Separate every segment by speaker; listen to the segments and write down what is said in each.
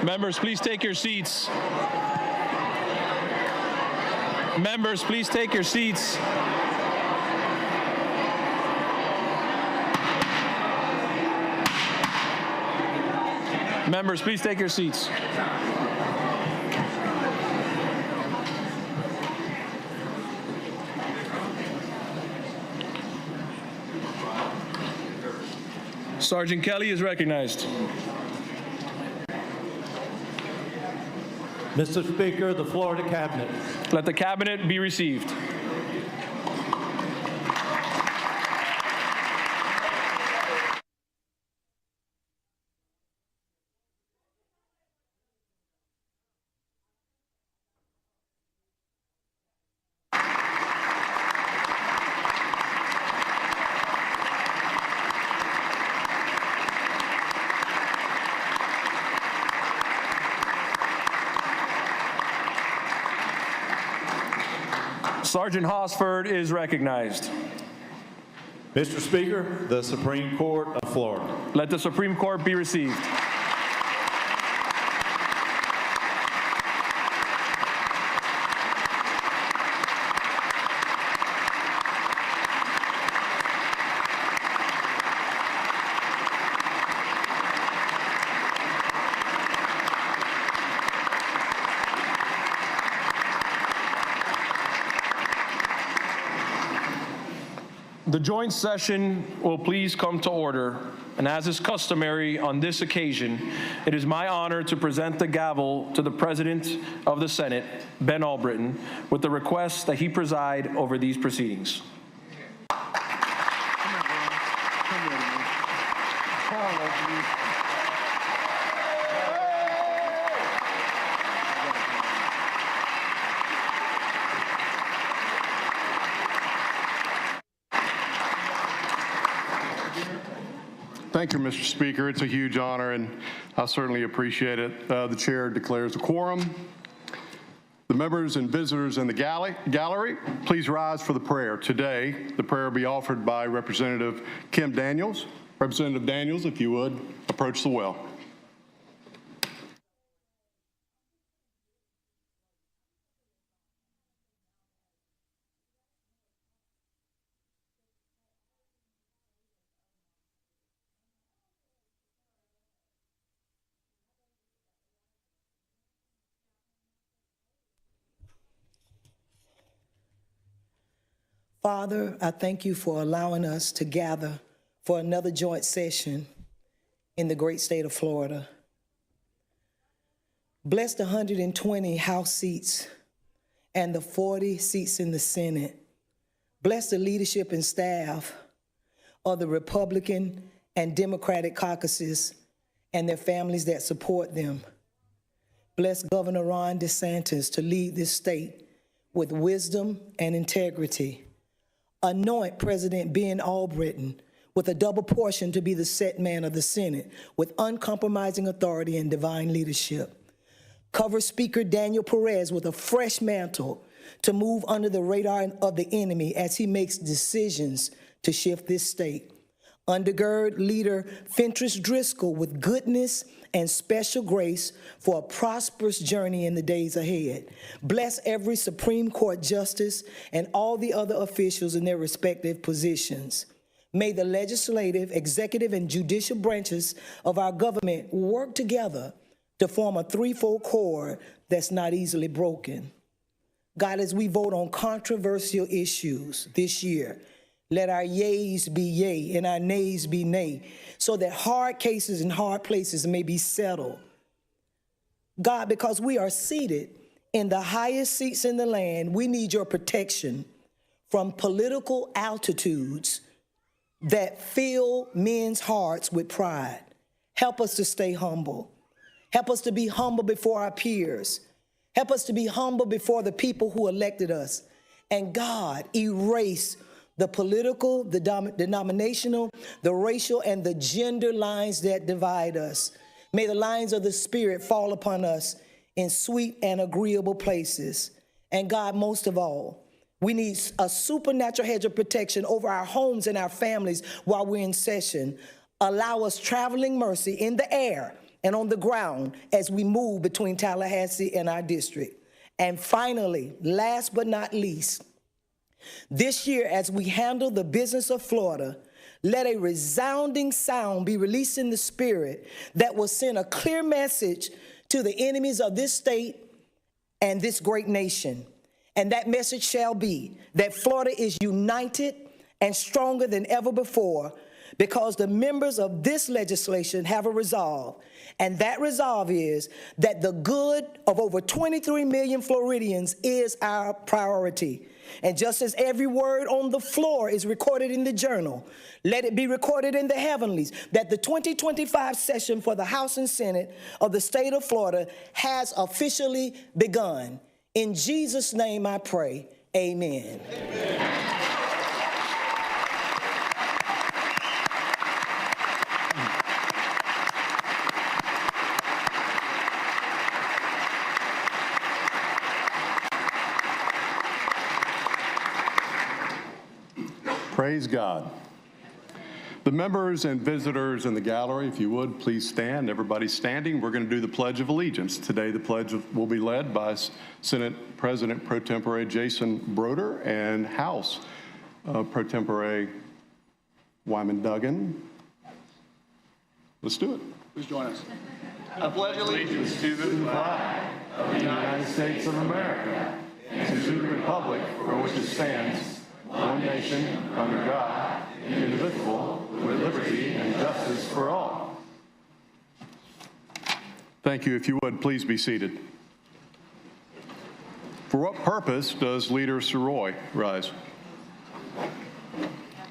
Speaker 1: Members, please take your seats. Members, please take your seats. Members, please take your seats. Sergeant Kelly is recognized.
Speaker 2: Mr. Speaker, the Florida Cabinet.
Speaker 1: Let the Cabinet be received. Sergeant Hosford is recognized.
Speaker 2: Mr. Speaker, the Supreme Court of Florida.
Speaker 1: Let the Supreme Court be received. The joint session will please come to order, and as is customary on this occasion, it is my honor to present the gavel to the President of the Senate, Ben Albritton, with the request that he preside over these proceedings.
Speaker 3: Thank you, Mr. Speaker. It's a huge honor, and I certainly appreciate it. The chair declares a quorum. The members and visitors in the gallery, please rise for the prayer. Today, the prayer will be offered by Representative Kim Daniels. Representative Daniels, if you would, approach the well.
Speaker 4: Father, I thank you for allowing us to gather for another joint session in the great state of Florida. Bless the 120 House seats and the 40 seats in the Senate. Bless the leadership and staff of the Republican and Democratic caucuses and their families that support them. Bless Governor Ron DeSantis to lead this state with wisdom and integrity. Anoint President Ben Albritton with a double portion to be the set man of the Senate with uncompromising authority and divine leadership. Cover Speaker Daniel Perez with a fresh mantle to move under the radar of the enemy as he makes decisions to shift this state. Undergird Leader Fentress Driscoll with goodness and special grace for a prosperous journey in the days ahead. Bless every Supreme Court justice and all the other officials in their respective positions. May the legislative, executive, and judicial branches of our government work together to form a threefold cord that's not easily broken. God, as we vote on controversial issues this year, let our yeas be yea and our nays be nay, so that hard cases and hard places may be settled. God, because we are seated in the highest seats in the land, we need your protection from political altitudes that fill men's hearts with pride. Help us to stay humble. Help us to be humble before our peers. Help us to be humble before the people who elected us. And God, erase the political, the denominational, the racial, and the gender lines that divide us. May the lines of the Spirit fall upon us in sweet and agreeable places. And God, most of all, we need a supernatural hedge of protection over our homes and our families while we're in session. Allow us traveling mercy in the air and on the ground as we move between Tallahassee and our district. And finally, last but not least, this year as we handle the business of Florida, let a resounding sound be released in the spirit that will send a clear message to the enemies of this state and this great nation. And that message shall be that Florida is united and stronger than ever before because the members of this legislation have a resolve. And that resolve is that the good of over 23 million Floridians is our priority. And just as every word on the floor is recorded in the journal, let it be recorded in the heavenlies that the 2025 session for the House and Senate of the state of Florida has officially begun. In Jesus' name I pray, amen. Amen.
Speaker 3: Praise God. The members and visitors in the gallery, if you would, please stand. Everybody's standing. We're going to do the Pledge of Allegiance. Today, the pledge will be led by Senate President Pro Tempore Jason Broder and House Pro Tempore Wyman Duggan. Let's do it.
Speaker 5: Please join us. I pledge allegiance to the flag of the United States of America and to the republic for which it stands, one nation, under God, indivisible, with liberty and justice for all.
Speaker 3: Thank you. If you would, please be seated. For what purpose does Leader Soroy rise?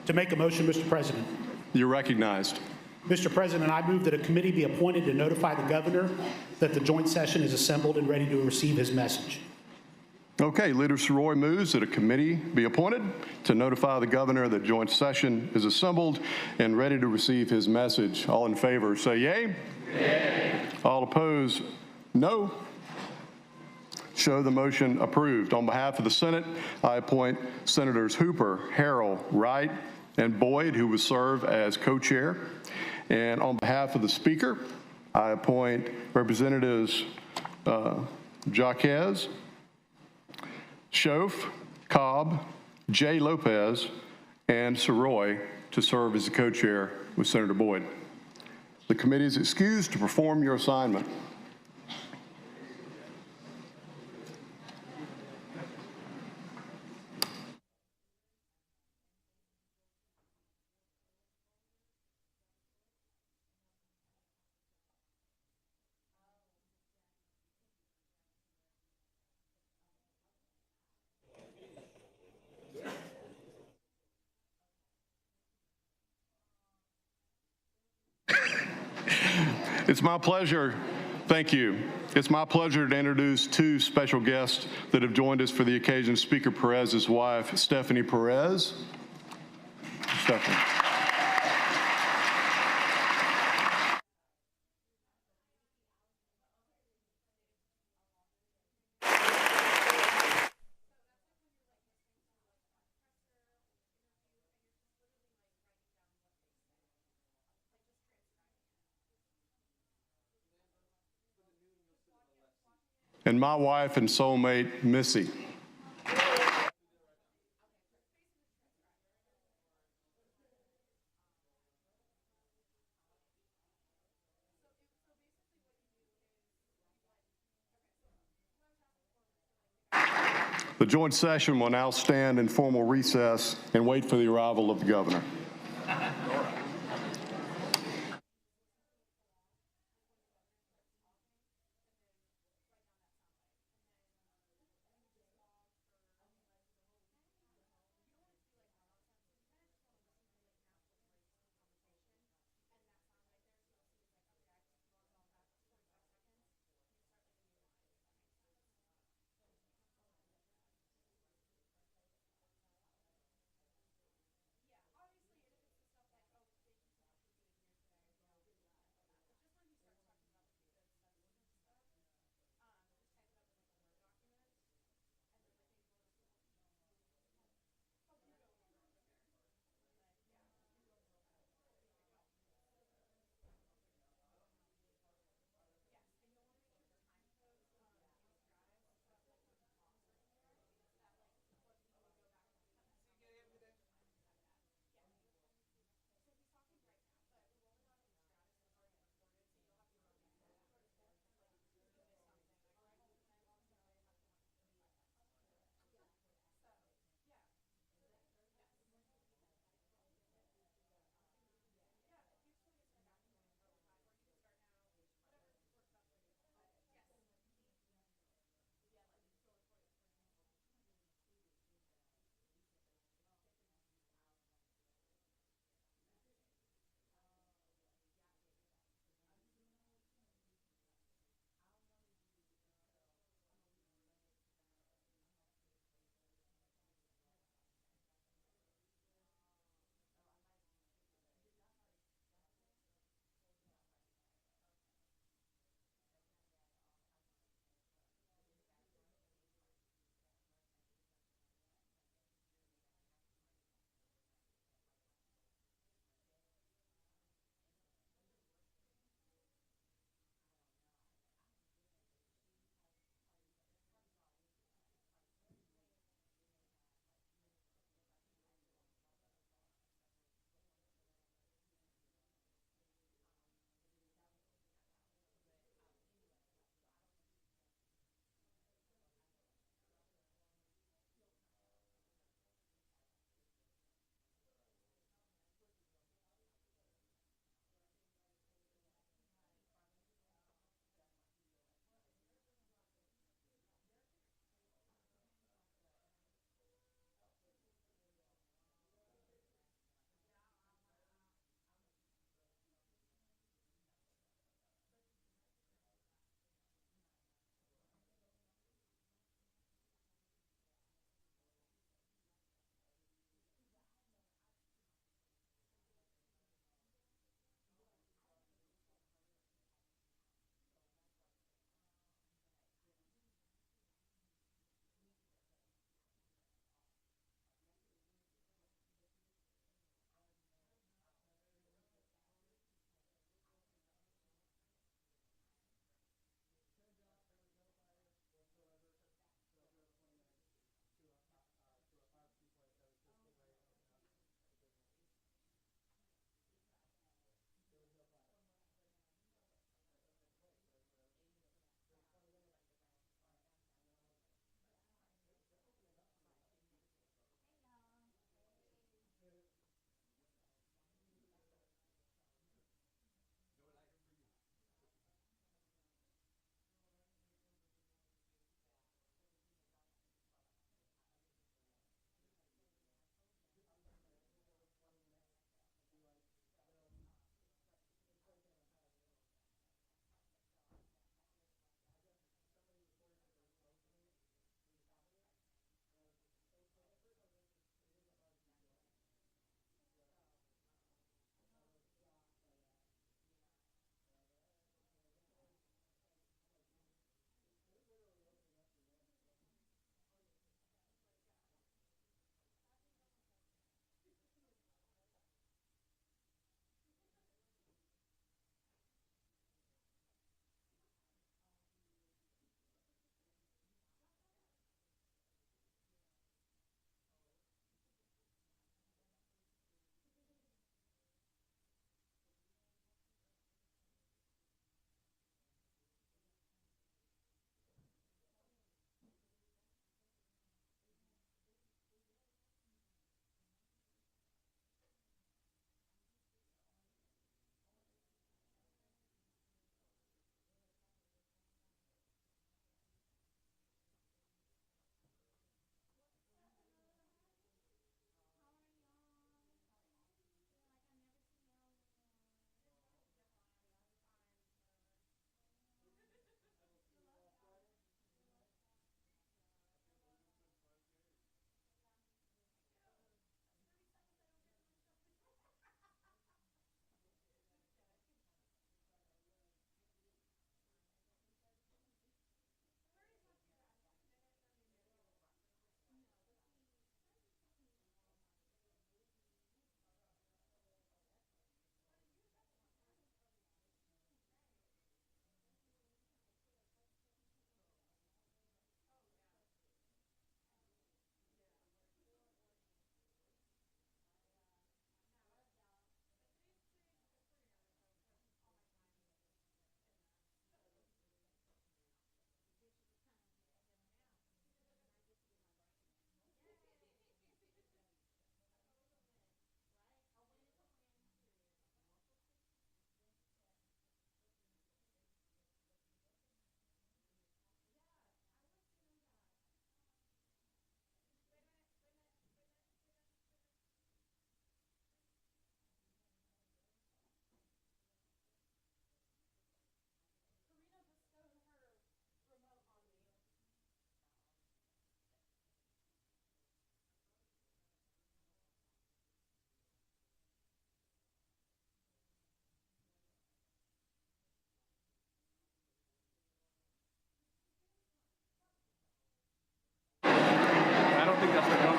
Speaker 6: To make a motion, Mr. President.
Speaker 3: You're recognized.
Speaker 6: Mr. President, I move that a committee be appointed to notify the governor that the joint session is assembled and ready to receive his message.
Speaker 3: Okay, Leader Soroy moves that a committee be appointed to notify the governor that joint session is assembled and ready to receive his message. All in favor, say yay. Yay. All opposed, no. Show the motion approved. On behalf of the Senate, I appoint Senators Hooper, Harrell, Wright, and Boyd, who will serve as co-chair. And on behalf of the Speaker, I appoint Representatives Jaquez, Schoaf, Cobb, Jay Lopez, and Soroy to serve as the co-chair with Senator Boyd. The committee is excused to perform your assignment. It's my pleasure, thank you. It's my pleasure to introduce two special guests that have joined us for the occasion. Speaker Perez's wife, Stephanie Perez. Stephanie. And my wife and soulmate, Missy. The joint session will now stand in formal recess and wait for the arrival of the governor.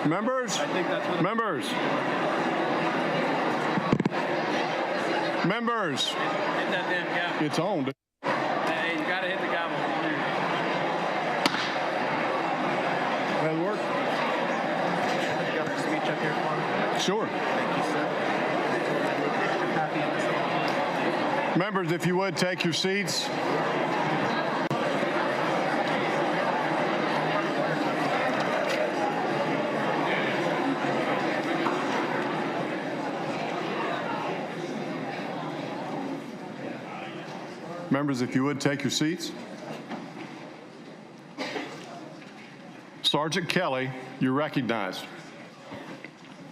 Speaker 3: Members? Members? Members?
Speaker 1: Hit that damn gavel.
Speaker 3: It's on.
Speaker 1: Hey, you gotta hit the gavel.
Speaker 3: That'll work?
Speaker 5: You got the speech up here for me?
Speaker 3: Sure.
Speaker 5: Thank you, sir.
Speaker 3: Members, if you would, take your seats. Members, if you would, take your seats. Sergeant Kelly, you're recognized.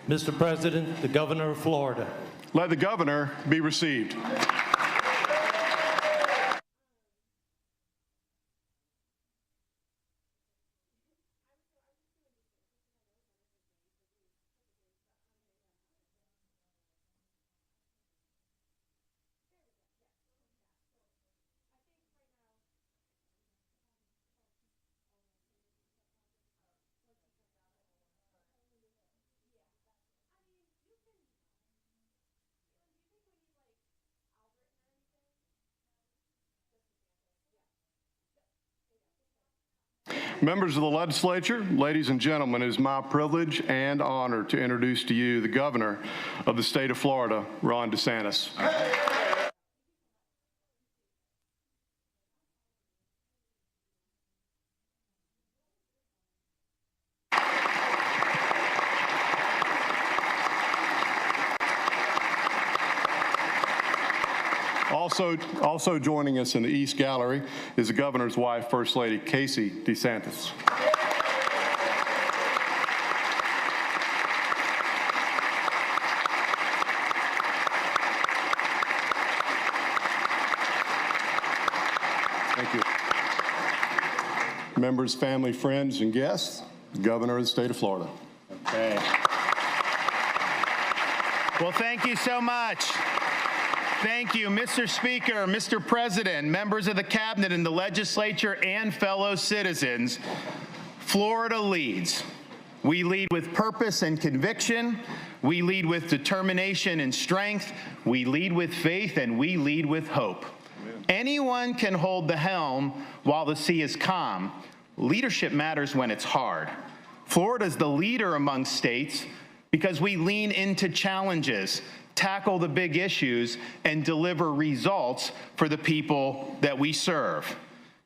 Speaker 7: Mr. President, the Governor of Florida.
Speaker 3: Let the governor be received. Members of the legislature, ladies and gentlemen, it is my privilege and honor to introduce to you the governor of the state of Florida, Ron DeSantis. Also joining us in the East Gallery is the governor's wife, First Lady Casey DeSantis. Thank you. Members, family, friends, and guests, the governor of the state of Florida.
Speaker 8: Okay. Well, thank you so much. Thank you, Mr. Speaker, Mr. President, members of the cabinet and the legislature, and fellow citizens. Florida leads. We lead with purpose and conviction. We lead with determination and strength. We lead with faith, and we lead with hope. Anyone can hold the helm while the sea is calm. Leadership matters when it's hard. Florida's the leader among states because we lean into challenges, tackle the big issues, and deliver results for the people that we serve.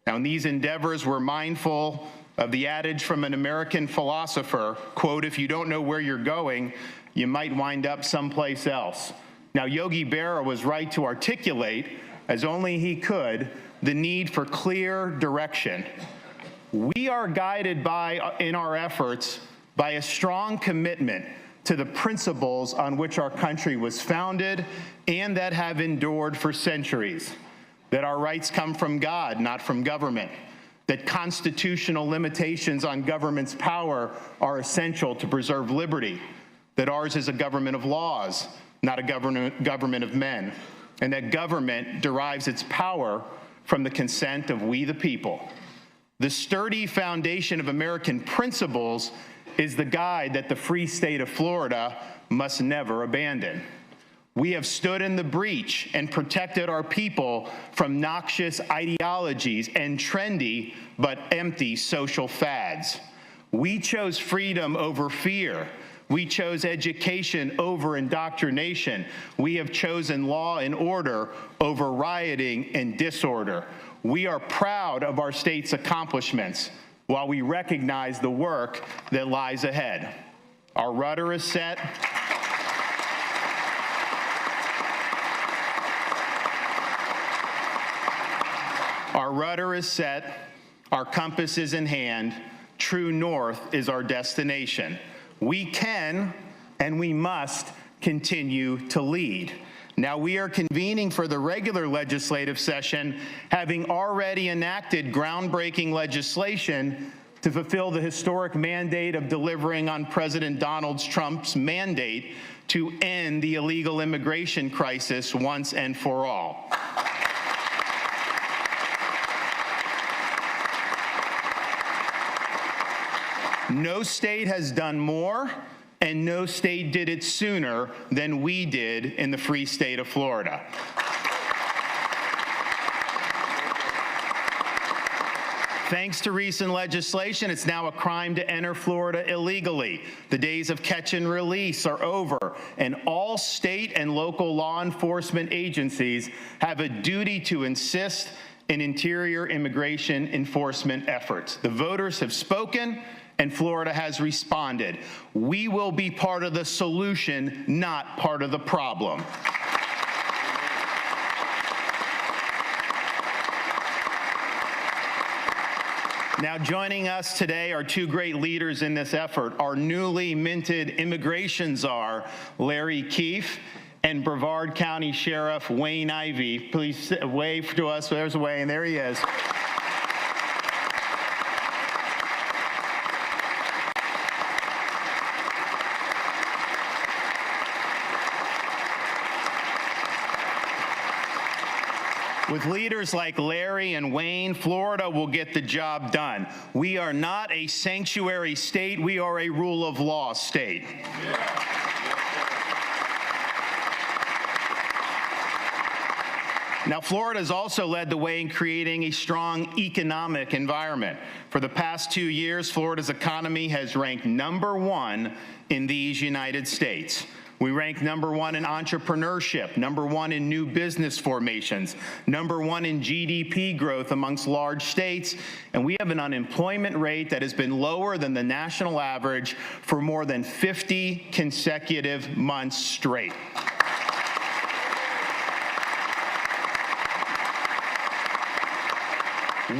Speaker 8: Now, in these endeavors, we're mindful of the adage from an American philosopher, quote, "If you don't know where you're going, you might wind up someplace else." Now, Yogi Berra was right to articulate, as only he could, the need for clear direction. We are guided in our efforts by a strong commitment to the principles on which our country was founded and that have endured for centuries. That our rights come from God, not from government. That constitutional limitations on government's power are essential to preserve liberty. That ours is a government of laws, not a government of men. And that government derives its power from the consent of we the people. The sturdy foundation of American principles is the guide that the free state of Florida must never abandon. We have stood in the breach and protected our people from noxious ideologies and trendy but empty social fads. We chose freedom over fear. We chose education over indoctrination. We have chosen law and order over rioting and disorder. We are proud of our state's accomplishments, while we recognize the work that lies ahead. Our rudder is set. Our rudder is set. Our compass is in hand. True north is our destination. We can and we must continue to lead. Now, we are convening for the regular legislative session, having already enacted groundbreaking legislation to fulfill the historic mandate of delivering on President Donald Trump's mandate to end the illegal immigration crisis once and for all. No state has done more, and no state did it sooner than we did in the free state of Florida. Thanks to recent legislation, it's now a crime to enter Florida illegally. The days of catch and release are over, and all state and local law enforcement agencies have a duty to assist in interior immigration enforcement efforts. The voters have spoken, and Florida has responded. We will be part of the solution, not part of the problem. Now, joining us today are two great leaders in this effort, our newly minted immigration czar, Larry Keefe, and Brevard County Sheriff Wayne Ivey. Please wave to us. There's Wayne. There he is. With leaders like Larry and Wayne, Florida will get the job done. We are not a sanctuary state. We are a rule of law state. Now, Florida has also led the way in creating a strong economic environment. For the past 2 years, Florida's economy has ranked #1 in these United States. We rank #1 in entrepreneurship, #1 in new business formations, #1 in GDP growth amongst large states, and we have an unemployment rate that has been lower than the national average for more than 50 consecutive months straight.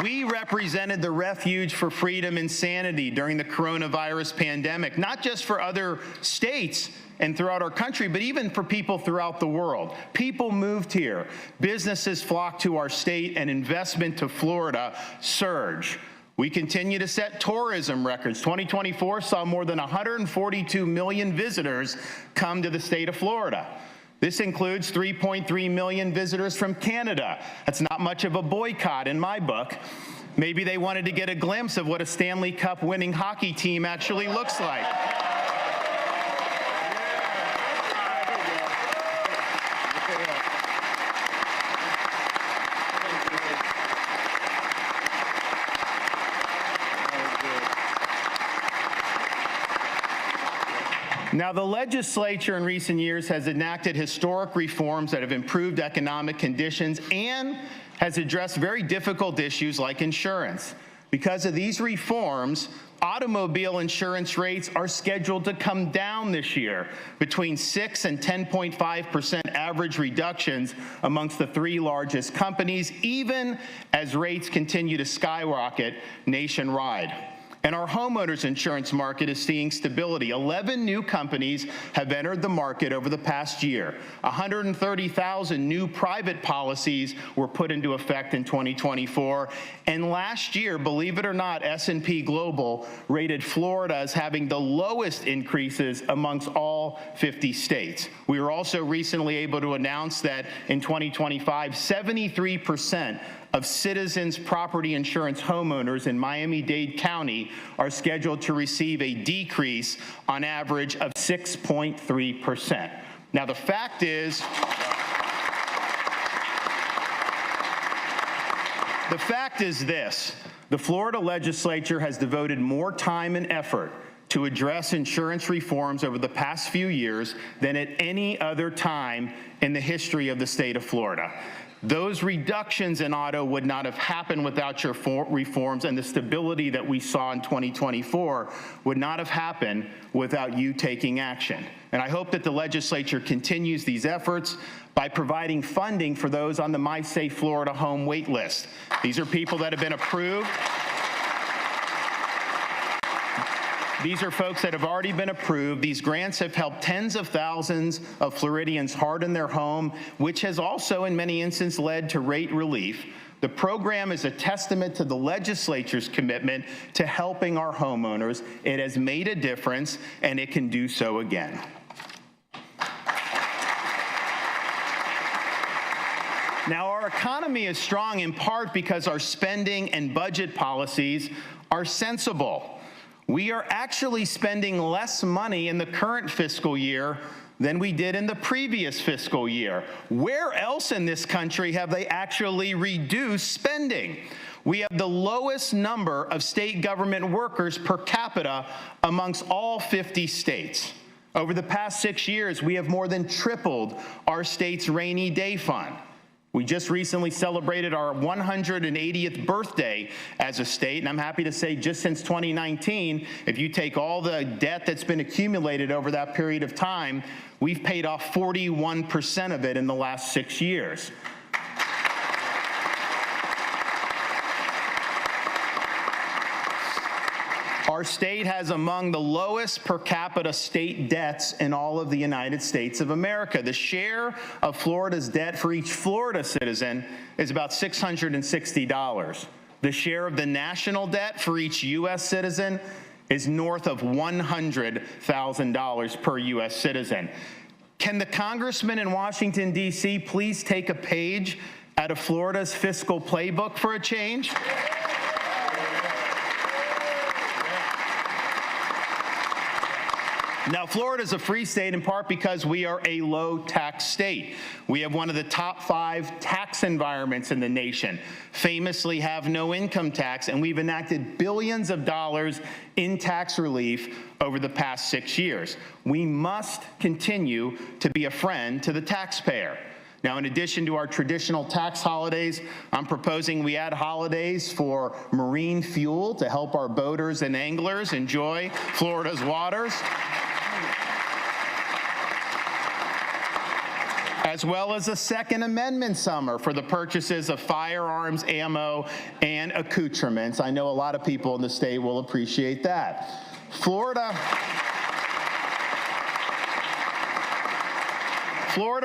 Speaker 8: We represented the refuge for freedom and sanity during the coronavirus pandemic, not just for other states and throughout our country, but even for people throughout the world. People moved here, businesses flocked to our state, and investment to Florida surged. We continue to set tourism records. 2024 saw more than 142 million visitors come to the state of Florida. This includes 3.3 million visitors from Canada. That's not much of a boycott in my book. Maybe they wanted to get a glimpse of what a Stanley Cup winning hockey team actually looks like. Now, the legislature in recent years has enacted historic reforms that have improved economic conditions and has addressed very difficult issues like insurance. Because of these reforms, automobile insurance rates are scheduled to come down this year, between 6 and 10.5% average reductions amongst the 3 largest companies, even as rates continue to skyrocket nationwide. And our homeowners insurance market is seeing stability. 11 new companies have entered the market over the past year. 130,000 new private policies were put into effect in 2024. And last year, believe it or not, S&P Global rated Florida as having the lowest increases amongst all 50 states. We were also recently able to announce that in 2025, 73% of Citizens property insurance homeowners in Miami-Dade County are scheduled to receive a decrease on average of 6.3%. Now, the fact is this: the Florida legislature has devoted more time and effort to address insurance reforms over the past few years than at any other time in the history of the state of Florida. Those reductions in auto would not have happened without your reforms, and the stability that we saw in 2024 would not have happened without you taking action. And I hope that the legislature continues these efforts by providing funding for those on the My Safe Florida Home wait list. These are people that have been approved. These are folks that have already been approved. These grants have helped tens of thousands of Floridians harden their home, which has also in many instances led to rate relief. The program is a testament to the legislature's commitment to helping our homeowners. It has made a difference, and it can do so again. Now, our economy is strong in part because our spending and budget policies are sensible. We are actually spending less money in the current fiscal year than we did in the previous fiscal year. Where else in this country have they actually reduced spending? We have the lowest number of state government workers per capita amongst all 50 states. Over the past 6 years, we have more than tripled our state's rainy day fund. We just recently celebrated our 180th birthday as a state, and I'm happy to say just since 2019, if you take all the debt that's been accumulated over that period of time, we've paid off 41% of it in the last 6 years. Our state has among the lowest per capita state debts in all of the United States of America. The share of Florida's debt for each Florida citizen is about $660. The share of the national debt for each U.S. citizen is north of $100,000 per U.S. citizen. Can the congressman in Washington, D.C. please take a page out of Florida's fiscal playbook for a change? Now, Florida is a free state in part because we are a low-tax state. We have one of the top 5 tax environments in the nation, famously have no income tax, and we've enacted billions of dollars in tax relief over the past 6 years. We must continue to be a friend to the taxpayer. Now, in addition to our traditional tax holidays, I'm proposing we add holidays for marine fuel to help our boaters and anglers enjoy Florida's waters, as well as a Second Amendment summer for the purchases of firearms, ammo, and accoutrements. I know a lot of people in the state will appreciate that. Florida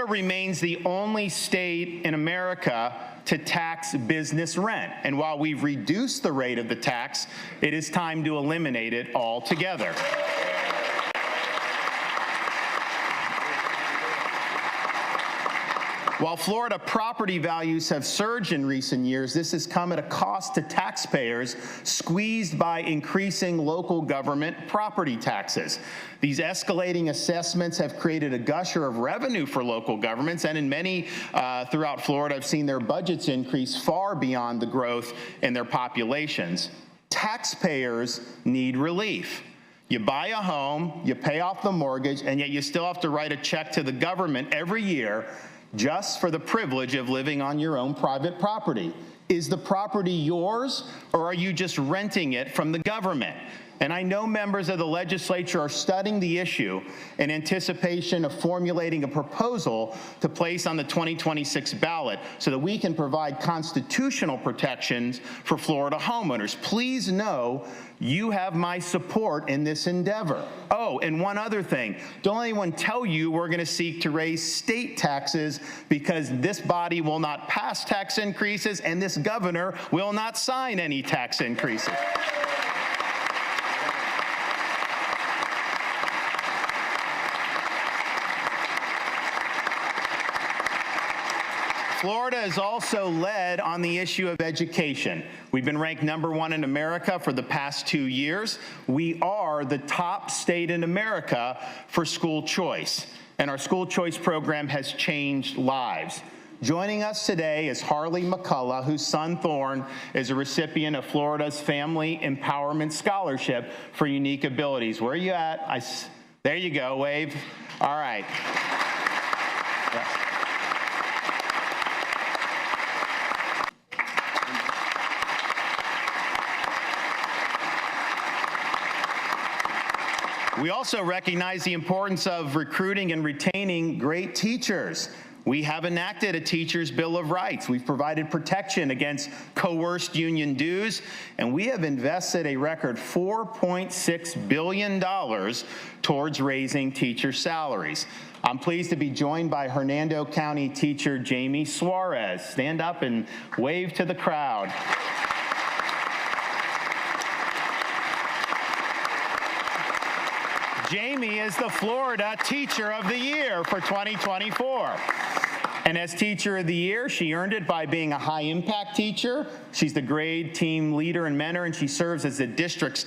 Speaker 8: remains the only state in America to tax business rent. And while we've reduced the rate of the tax, it is time to eliminate it altogether. While Florida property values have surged in recent years, this has come at a cost to taxpayers squeezed by increasing local government property taxes. These escalating assessments have created a gusher of revenue for local governments, and in many throughout Florida have seen their budgets increase far beyond the growth in their populations. Taxpayers need relief. You buy a home, you pay off the mortgage, and yet you still have to write a check to the government every year just for the privilege of living on your own private property. Is the property yours, or are you just renting it from the government? And I know members of the legislature are studying the issue in anticipation of formulating a proposal to place on the 2026 ballot so that we can provide constitutional protections for Florida homeowners. Please know you have my support in this endeavor. Oh, and one other thing. Don't anyone tell you we're going to seek to raise state taxes, because this body will not pass tax increases and this governor will not sign any tax increases. Florida is also led on the issue of education. We've been ranked #1 in America for the past 2 years. We are the top state in America for school choice, and our school choice program has changed lives. Joining us today is Harley McCullough, whose son Thorne is a recipient of Florida's Family Empowerment Scholarship for Unique Abilities. Where are you at? There you go, wave. All right. Yes. We also recognize the importance of recruiting and retaining great teachers. We have enacted a Teacher's Bill of Rights. We've provided protection against coerced union dues, and we have invested a record $4.6 billion towards raising teacher salaries. I'm pleased to be joined by Hernando County teacher Jamie Suarez. Stand up and wave to the crowd. Jamie is the Florida Teacher of the Year for 2024. And as Teacher of the Year, she earned it by being a high-impact teacher. She's the grade team leader and mentor, and she serves as the district's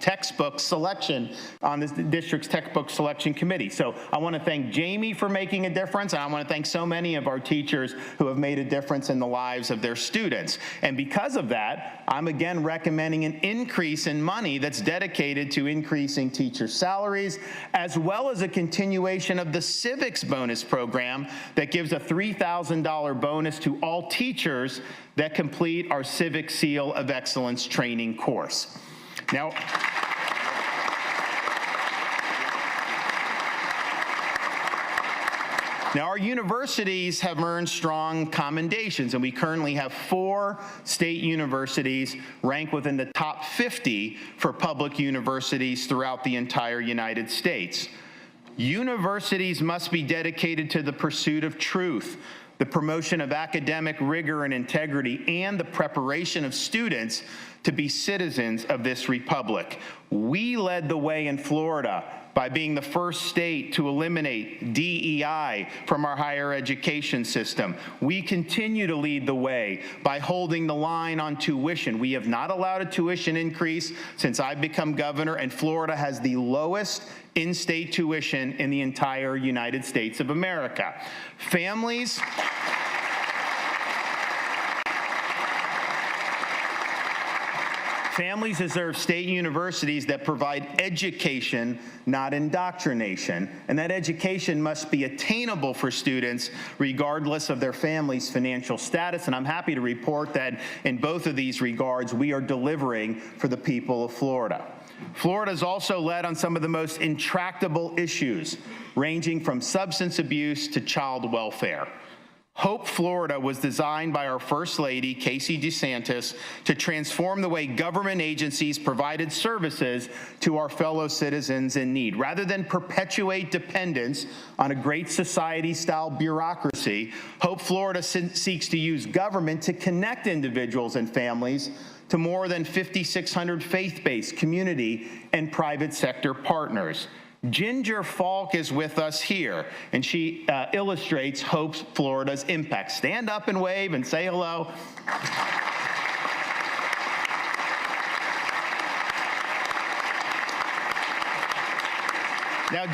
Speaker 8: textbook selection on the district's textbook selection committee. So I want to thank Jamie for making a difference, and I want to thank so many of our teachers who have made a difference in the lives of their students. And because of that, I'm again recommending an increase in money that's dedicated to increasing teacher salaries, as well as a continuation of the civics bonus program that gives a $3,000 bonus to all teachers that complete our Civic Seal of Excellence training course. Now, our universities have earned strong commendations, and we currently have 4 state universities ranked within the top 50 for public universities throughout the entire United States. Universities must be dedicated to the pursuit of truth, the promotion of academic rigor and integrity, and the preparation of students to be citizens of this republic. We led the way in Florida by being the first state to eliminate DEI from our higher education system. We continue to lead the way by holding the line on tuition. We have not allowed a tuition increase since I've become governor, and Florida has the lowest in-state tuition in the entire United States of America. Families deserve state universities that provide education, not indoctrination. And that education must be attainable for students regardless of their family's financial status. And I'm happy to report that in both of these regards, we are delivering for the people of Florida. Florida is also led on some of the most intractable issues, ranging from substance abuse to child welfare. Hope Florida was designed by our First Lady, Casey DeSantis, to transform the way government agencies provided services to our fellow citizens in need. Rather than perpetuate dependence on a great society-style bureaucracy, Hope Florida seeks to use government to connect individuals and families to more than 5,600 faith-based, community, and private sector partners. Ginger Falk is with us here, and she illustrates Hope Florida's impact. Stand up and wave and say hello. Now,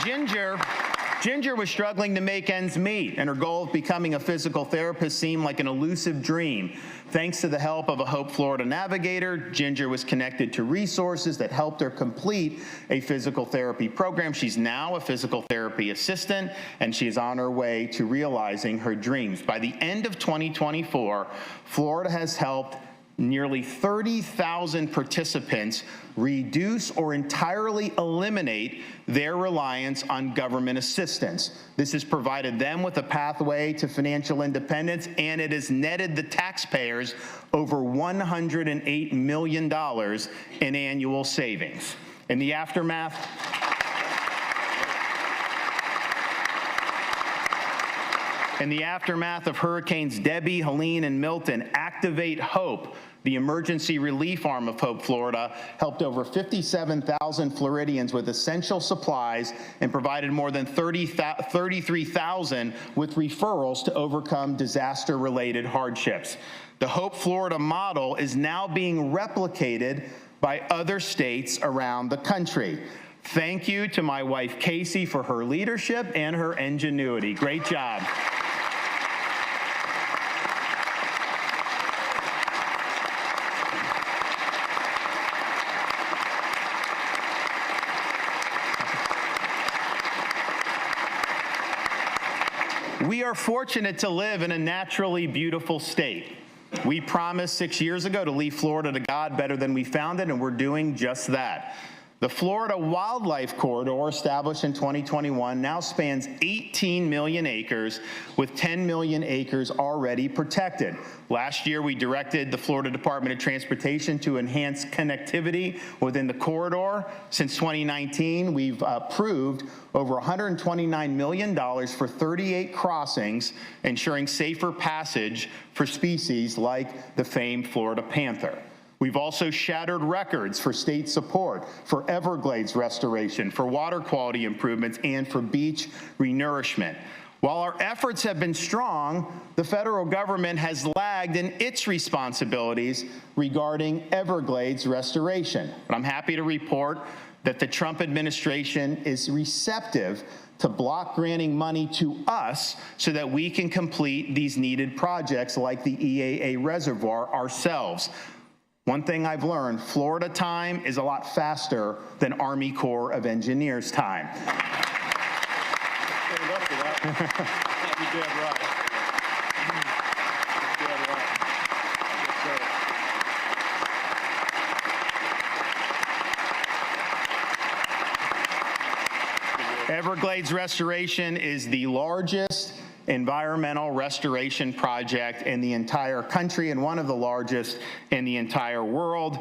Speaker 8: Ginger was struggling to make ends meet, and her goal of becoming a physical therapist seemed like an elusive dream. Thanks to the help of a Hope Florida navigator, Ginger was connected to resources that helped her complete a physical therapy program. She's now a physical therapy assistant, and she is on her way to realizing her dreams. By the end of 2024, Florida has helped nearly 30,000 participants reduce or entirely eliminate their reliance on government assistance. This has provided them with a pathway to financial independence, and it has netted the taxpayers over $108 million in annual savings. In the aftermath of Hurricanes Debbie, Helene, and Milton, Activate Hope, the emergency relief arm of Hope Florida, helped over 57,000 Floridians with essential supplies and provided more than 33,000 with referrals to overcome disaster-related hardships. The Hope Florida model is now being replicated by other states around the country. Thank you to my wife, Casey, for her leadership and her ingenuity. Great job. We are fortunate to live in a naturally beautiful state. We promised 6 years ago to leave Florida to God better than we found it, and we're doing just that. The Florida Wildlife Corridor, established in 2021, now spans 18 million acres, with 10 million acres already protected. Last year, we directed the Florida Department of Transportation to enhance connectivity within the corridor. Since 2019, we've approved over $129 million for 38 crossings, ensuring safer passage for species like the famed Florida panther. We've also shattered records for state support, for Everglades restoration, for water quality improvements, and for beach renourishment. While our efforts have been strong, the federal government has lagged in its responsibilities regarding Everglades restoration. But I'm happy to report that the Trump administration is receptive to block granting money to us so that we can complete these needed projects like the EAA reservoir ourselves. One thing I've learned, Florida time is a lot faster than Army Corps of Engineers time.
Speaker 5: You're dead right. You're dead right. Yes, sir.
Speaker 8: Everglades restoration is the largest environmental restoration project in the entire country and one of the largest in the entire world.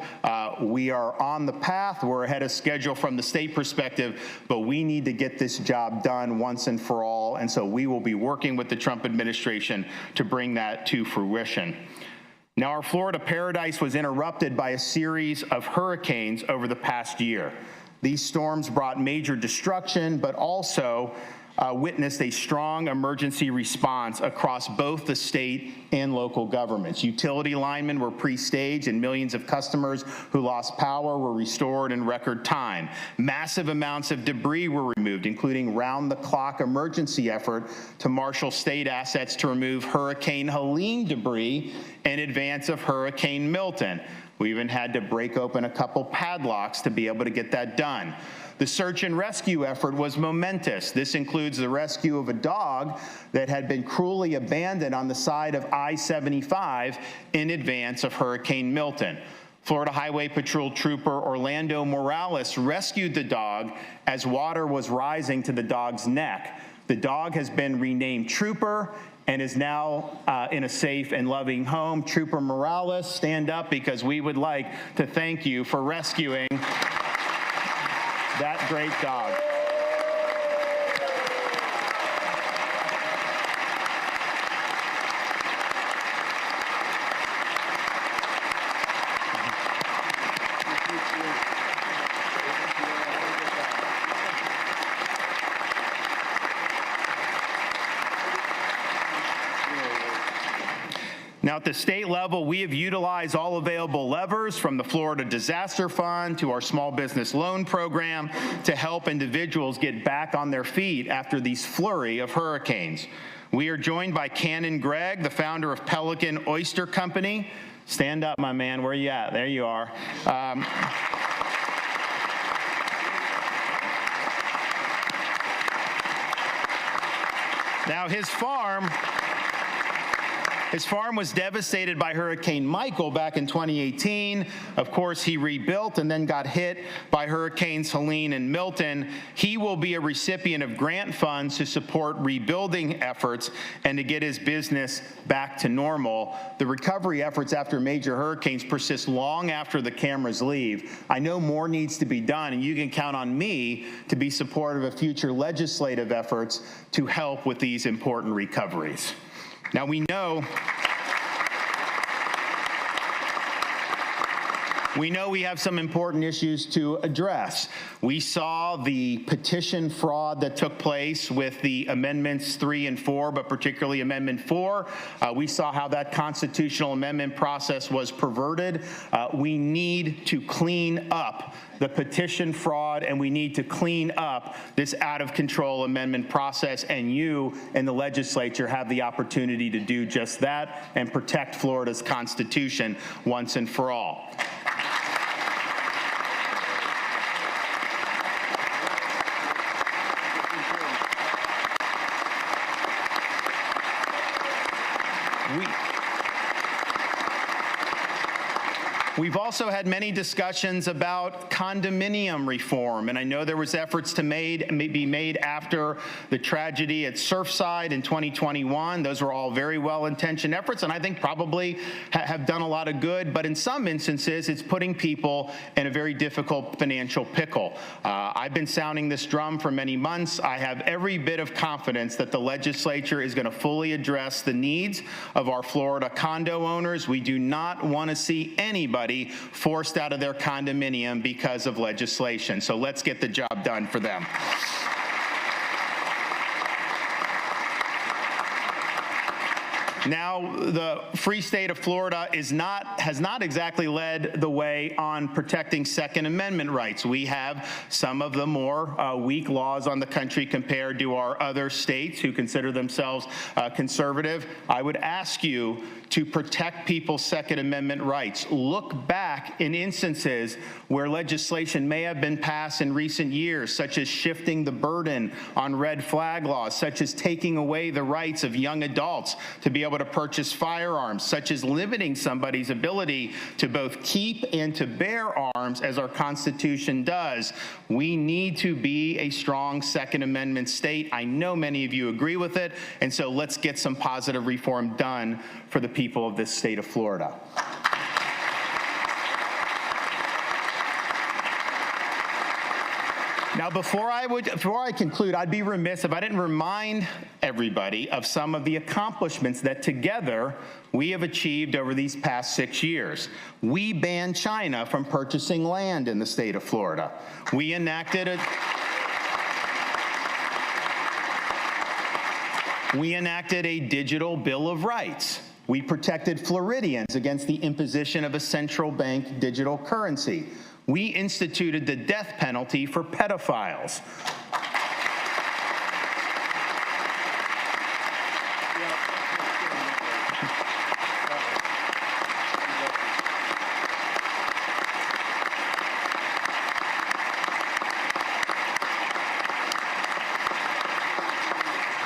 Speaker 8: We are on the path. We're ahead of schedule from the state perspective, but we need to get this job done once and for all, and so we will be working with the Trump administration to bring that to fruition. Now, our Florida paradise was interrupted by a series of hurricanes over the past year. These storms brought major destruction, but also witnessed a strong emergency response across both the state and local governments. Utility linemen were pre-staged and millions of customers who lost power were restored in record time. Massive amounts of debris were removed, including round-the-clock emergency effort to marshal state assets to remove Hurricane Helene debris in advance of Hurricane Milton. We even had to break open a couple padlocks to be able to get that done. The search and rescue effort was momentous. This includes the rescue of a dog that had been cruelly abandoned on the side of I-75 in advance of Hurricane Milton. Florida Highway Patrol Trooper Orlando Morales rescued the dog as water was rising to the dog's neck. The dog has been renamed Trooper and is now in a safe and loving home. Trooper Morales, stand up because we would like to thank you for rescuing that great dog. Now, at the state level, we have utilized all available levers from the Florida Disaster Fund to our small business loan program to help individuals get back on their feet after these flurry of hurricanes. We are joined by Cannon Gregg, the founder of Pelican Oyster Company. Stand up, my man. Where are you at? There you are. Now, his farm was devastated by Hurricane Michael back in 2018. Of course, he rebuilt and then got hit by Hurricanes Helene and Milton. He will be a recipient of grant funds to support rebuilding efforts and to get his business back to normal. The recovery efforts after major hurricanes persist long after the cameras leave. I know more needs to be done, and you can count on me to be supportive of future legislative efforts to help with these important recoveries. Now, we know we have some important issues to address. We saw the petition fraud that took place with the amendments 3 and 4, but particularly Amendment 4. We saw how that constitutional amendment process was perverted. We need to clean up the petition fraud, and we need to clean up this out-of-control amendment process, and you and the legislature have the opportunity to do just that and protect Florida's Constitution once and for all. We've also had many discussions about condominium reform, and I know there was efforts to be made after the tragedy at Surfside in 2021. Those were all very well-intentioned efforts, and I think probably have done a lot of good, but in some instances, it's putting people in a very difficult financial pickle. I've been sounding this drum for many months. I have every bit of confidence that the legislature is going to fully address the needs of our Florida condo owners. We do not want to see anybody forced out of their condominium because of legislation. So let's get the job done for them. Now, the free state of Florida has not exactly led the way on protecting Second Amendment rights. We have some of the more weak laws on the country compared to our other states who consider themselves conservative. I would ask you to protect people's Second Amendment rights. Look back in instances where legislation may have been passed in recent years, such as shifting the burden on red flag laws, such as taking away the rights of young adults to be able to purchase firearms, such as limiting somebody's ability to both keep and to bear arms, as our Constitution does. We need to be a strong Second Amendment state. I know many of you agree with it, and so let's get some positive reform done for the people of this state of Florida. Now, before I conclude, I'd be remiss if I didn't remind everybody of some of the accomplishments that together we have achieved over these past 6 years. We banned China from purchasing land in the state of Florida. We enacted a digital Bill of Rights. We protected Floridians against the imposition of a central bank digital currency. We instituted the death penalty for pedophiles.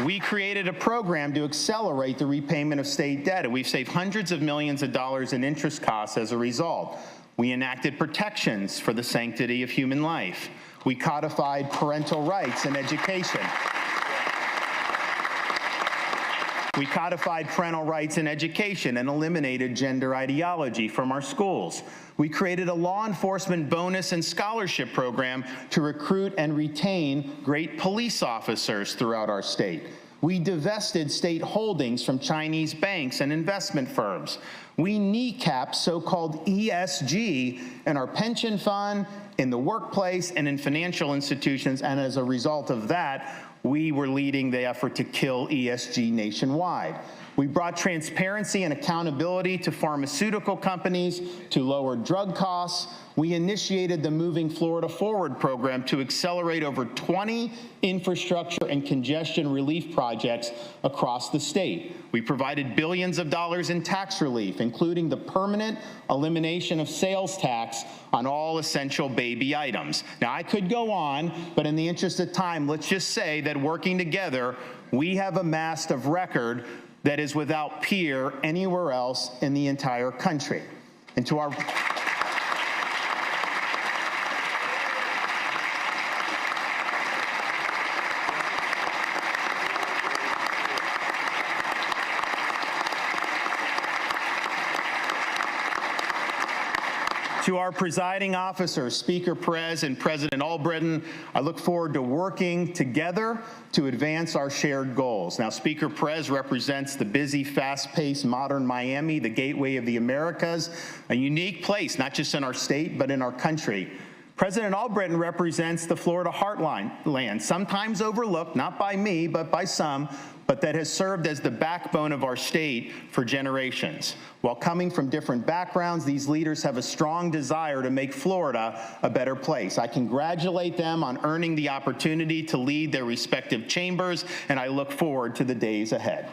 Speaker 8: We created a program to accelerate the repayment of state debt, and we've saved hundreds of millions of dollars in interest costs as a result. We enacted protections for the sanctity of human life. We codified parental rights in education. We codified parental rights in education and eliminated gender ideology from our schools. We created a law enforcement bonus and scholarship program to recruit and retain great police officers throughout our state. We divested state holdings from Chinese banks and investment firms. We kneecapped so-called ESG in our pension fund, in the workplace, and in financial institutions, and as a result of that, we were leading the effort to kill ESG nationwide. We brought transparency and accountability to pharmaceutical companies to lower drug costs. We initiated the Moving Florida Forward program to accelerate over 20 infrastructure and congestion relief projects across the state. We provided billions of dollars in tax relief, including the permanent elimination of sales tax on all essential baby items. Now, I could go on, but in the interest of time, let's just say that working together, we have amassed a record that is without peer anywhere else in the entire country. And to our To our presiding officers, Speaker Perez and President Albritton, I look forward to working together to advance our shared goals. Now, Speaker Perez represents the busy, fast-paced, modern Miami, the gateway of the Americas, a unique place, not just in our state, but in our country. President Albritton represents the Florida heartland, sometimes overlooked, not by me, but by some, but that has served as the backbone of our state for generations. While coming from different backgrounds, these leaders have a strong desire to make Florida a better place. I congratulate them on earning the opportunity to lead their respective chambers, and I look forward to the days ahead.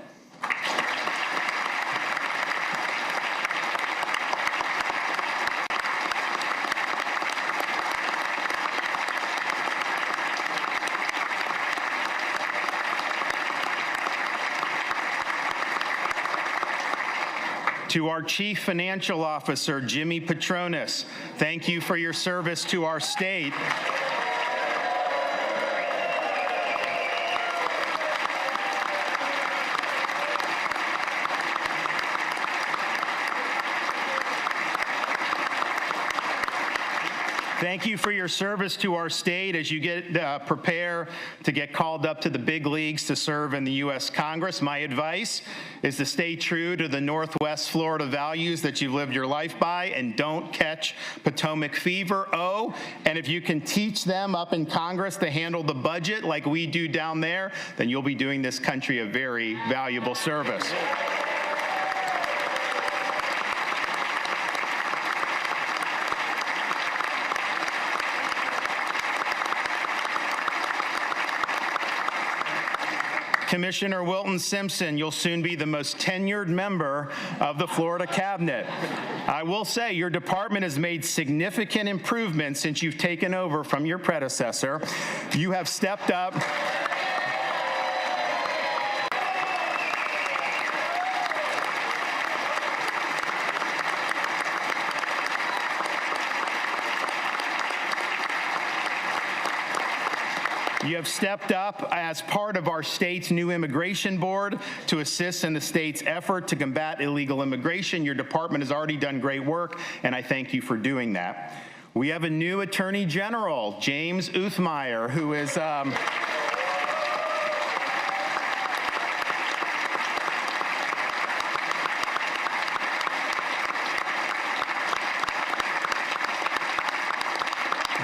Speaker 8: To our Chief Financial Officer, Jimmy Petronis, thank you for your service to our state. Thank you for your service to our state as you prepare to get called up to the big leagues to serve in the U.S. Congress. My advice is to stay true to the Northwest Florida values that you've lived your life by and don't catch Potomac fever. Oh, and if you can teach them up in Congress to handle the budget like we do down there, then you'll be doing this country a very valuable service. Commissioner Wilton Simpson, you'll soon be the most tenured member of the Florida cabinet. I will say your department has made significant improvements since you've taken over from your predecessor. You have stepped up. You have stepped up as part of our state's new immigration board to assist in the state's effort to combat illegal immigration. Your department has already done great work, and I thank you for doing that. We have a new Attorney General, James Uthmeyer, who is...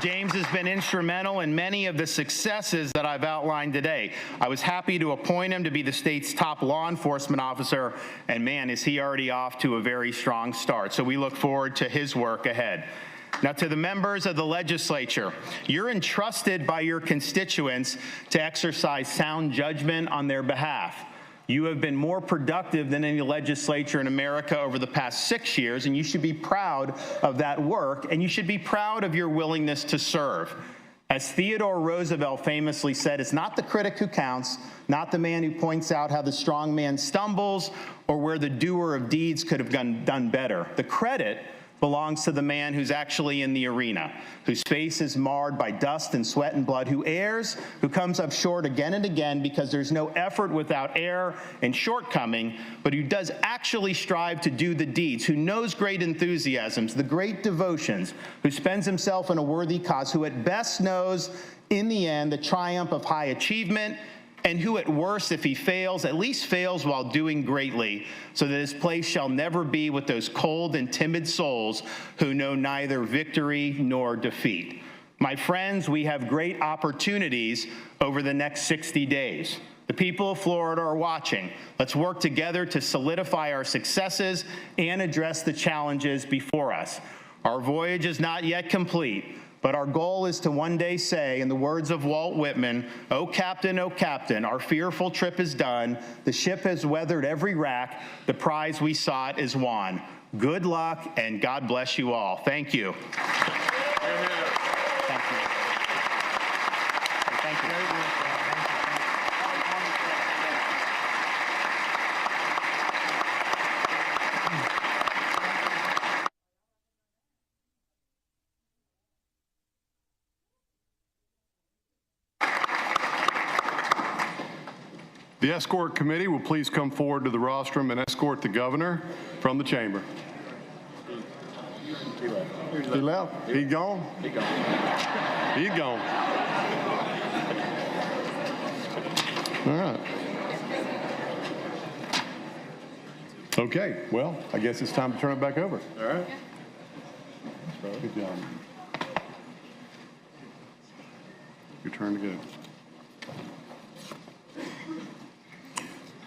Speaker 8: James has been instrumental in many of the successes that I've outlined today. I was happy to appoint him to be the state's top law enforcement officer, and man, is he already off to a very strong start. So we look forward to his work ahead. Now, to the members of the legislature, you're entrusted by your constituents to exercise sound judgment on their behalf. You have been more productive than any legislature in America over the past 6 years, and you should be proud of that work, and you should be proud of your willingness to serve. As Theodore Roosevelt famously said, it's not the critic who counts, not the man who points out how the strong man stumbles or where the doer of deeds could have done better. The credit belongs to the man who's actually in the arena, whose face is marred by dust and sweat and blood, who errs, who comes up short again and again because there's no effort without error and shortcoming, but who does actually strive to do the deeds, who knows great enthusiasms, the great devotions, who spends himself in a worthy cause, who at best knows in the end the triumph of high achievement, and who at worst, if he fails, at least fails while doing greatly, so that his place shall never be with those cold and timid souls who know neither victory nor defeat. My friends, we have great opportunities over the next 60 days. The people of Florida are watching. Let's work together to solidify our successes and address the challenges before us. Our voyage is not yet complete, but our goal is to one day say, in the words of Walt Whitman, oh Captain, our fearful trip is done. The ship has weathered every rack. The prize we sought is won. Good luck, and God bless you all. Thank you. Thank you. Thank you.
Speaker 3: The escort committee will please come forward to the rostrum and escort the governor from the chamber. He left. He gone? He gone. He gone. All right. Okay, well, I guess it's time to turn it back over. All right. Good job. Your turn to go.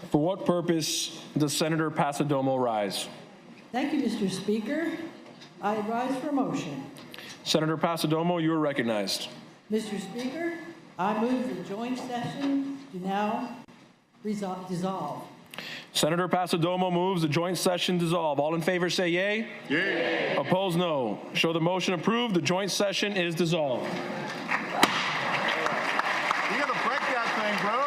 Speaker 1: For what purpose does Senator Pasadomo rise?
Speaker 9: Thank you, Mr. Speaker. I rise for motion.
Speaker 1: Senator Pasadomo, you are recognized.
Speaker 9: Mr. Speaker, I move the joint session to now dissolve.
Speaker 1: Senator Pasadomo moves the joint session dissolve. All in favor say yay. Yay. Opposed, no. Show the motion approved. The joint session is dissolved.
Speaker 3: You gotta break that thing, bro.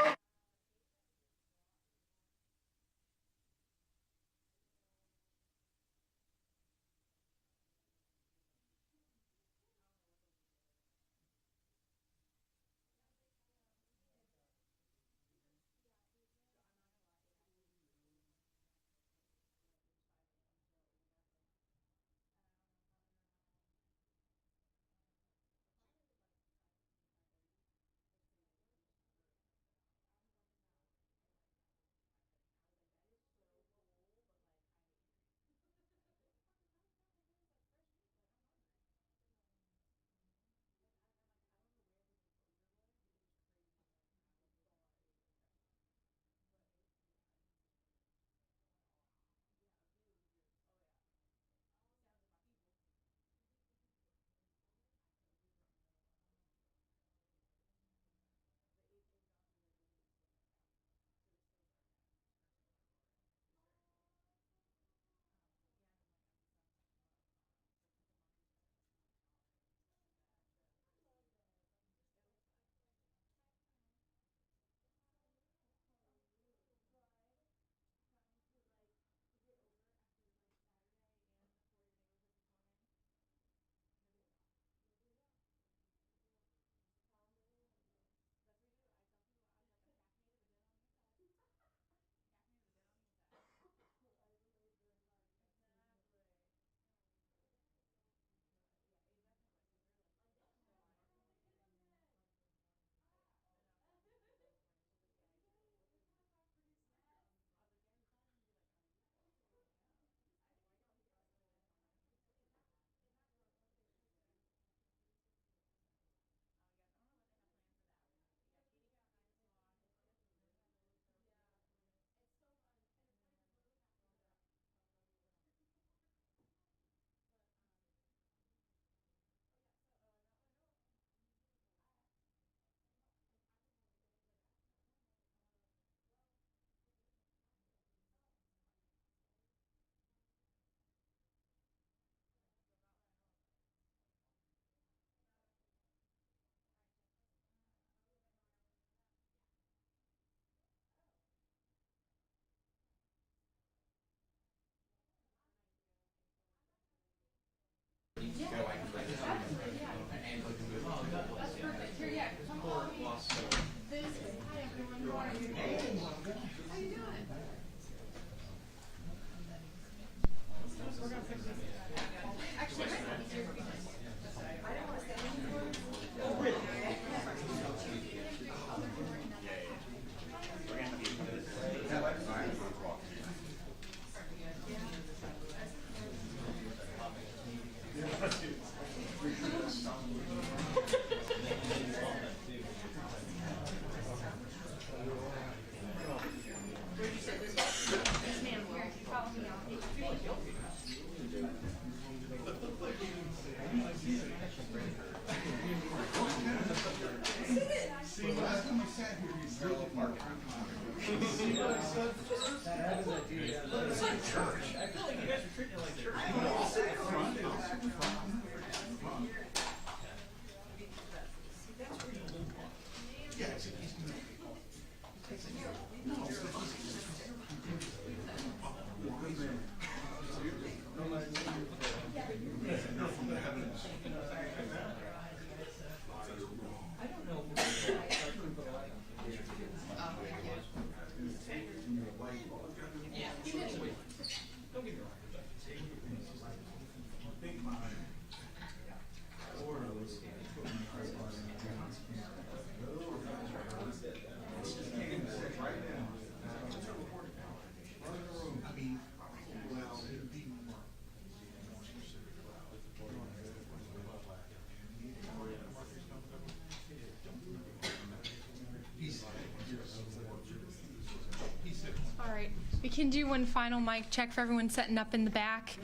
Speaker 10: All right, we can do one final mic check for everyone setting up in the back.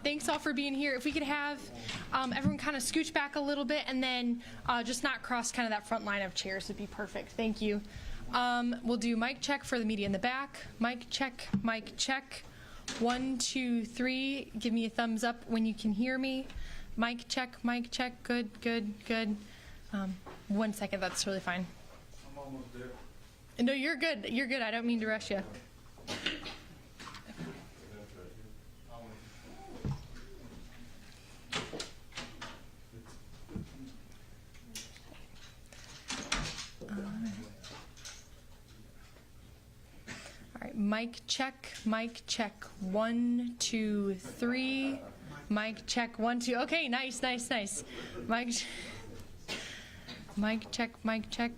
Speaker 10: Thanks all for being here. If we could have everyone kind of scooch back a little bit and then just not cross kind of that front line of chairs would be perfect. Thank you. We'll do mic check for the media in the back. Mic check, mic check. 1, 2, 3. Give me a thumbs up when you can hear me. Mic check, mic check. Good, good, good. 1 second, that's really fine.
Speaker 5: I'm almost there.
Speaker 10: No, you're good. You're good. I don't mean to rush you. All right, mic check, mic check. 1, 2, 3. Mic check. 1, 2. Okay, nice, nice, nice. Mic check, mic check.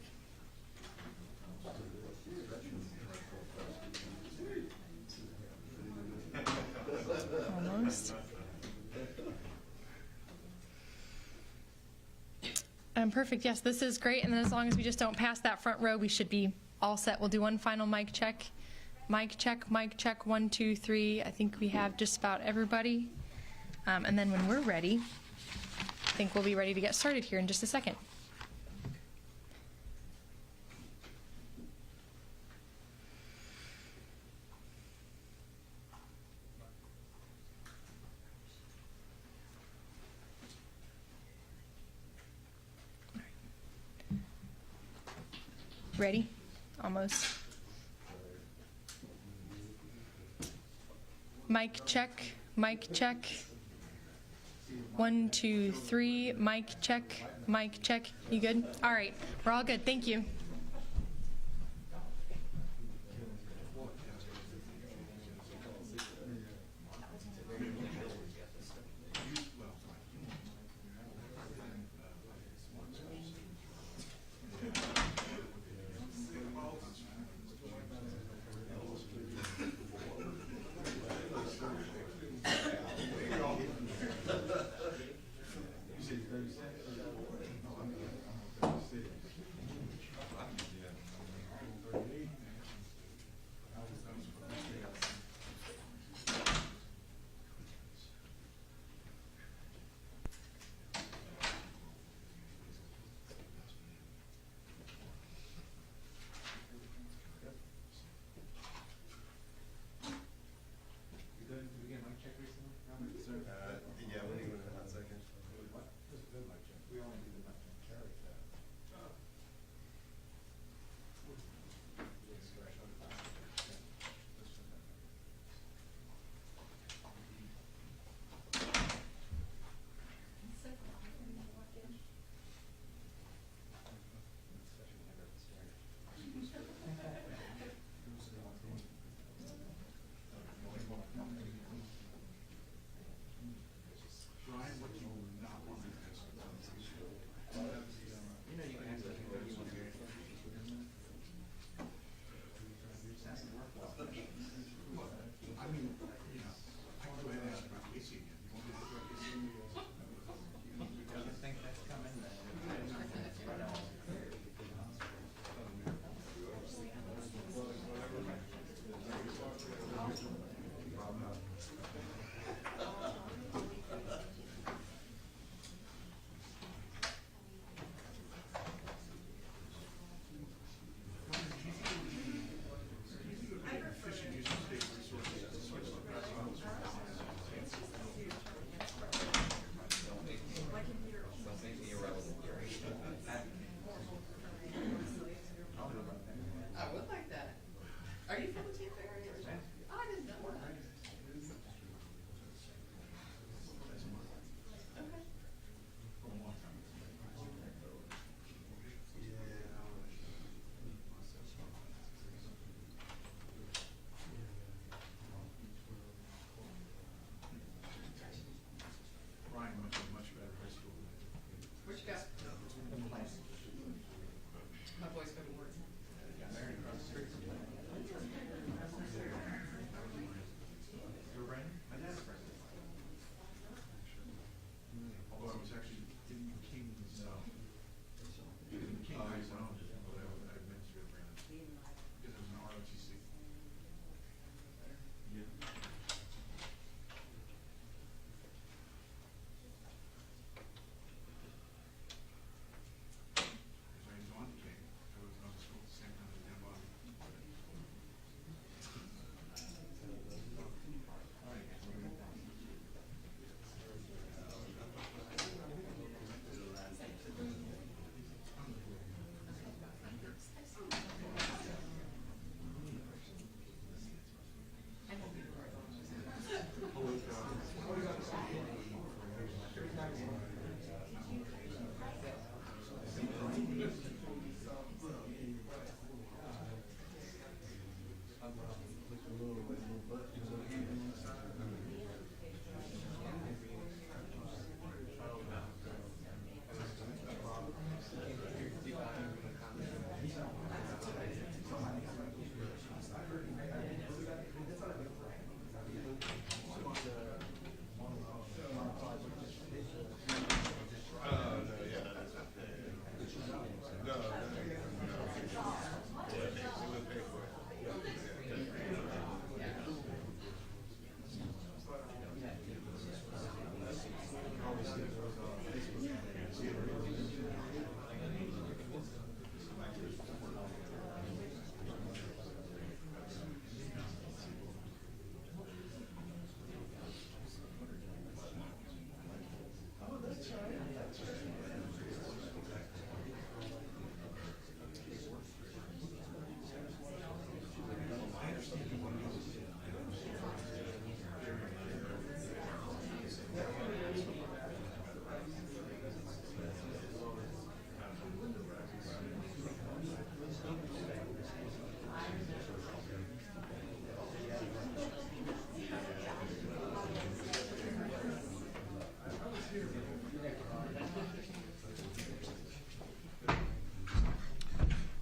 Speaker 10: Almost. Perfect. Yes, this is great. And then as long as we just don't pass that front row, we should be all set. We'll do one final mic check. Mic check, mic check. 1, 2, 3. I think we have just about everybody. And then when we're ready, I think we'll be ready to get started here in just a second. Ready? Almost. Mic check, mic check. 1, 2, 3. Mic check, mic check. You good? All right, we're all good. Thank you.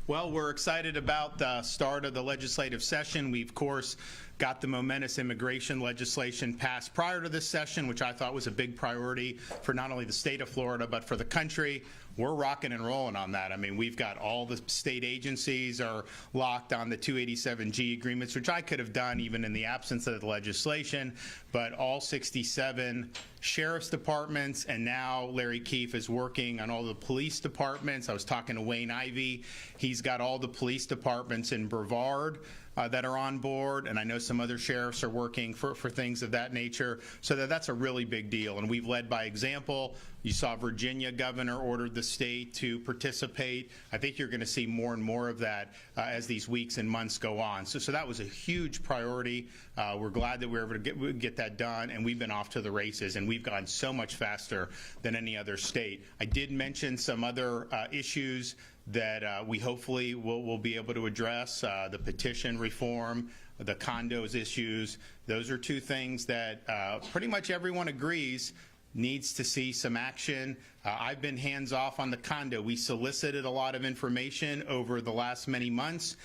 Speaker 8: Well, we're excited about the start of the legislative session. We, of course, got the momentous immigration legislation passed prior to this session, which I thought was a big priority for not only the state of Florida, but for the country. We're rocking and rolling on that. I mean, we've got all the state agencies are locked on the 287G agreements, which I could have done even in the absence of the legislation, but all 67 sheriff's departments, and now Larry Keefe is working on all the police departments. I was talking to Wayne Ivey. He's got all the police departments in Brevard that are on board, and I know some other sheriffs are working for things of that nature, so that's a really big deal, and we've led by example. You saw Virginia governor ordered the state to participate. I think you're going to see more and more of that as these weeks and months go on. So that was a huge priority. We're glad that we were able to get that done, and we've been off to the races, and we've gone so much faster than any other state. I did mention some other issues that we hopefully will be able to address, the petition reform, the condos issues. Those are two things that pretty much everyone agrees needs to see some action. I've been hands off on the condo. We solicited a lot of information over the last many months.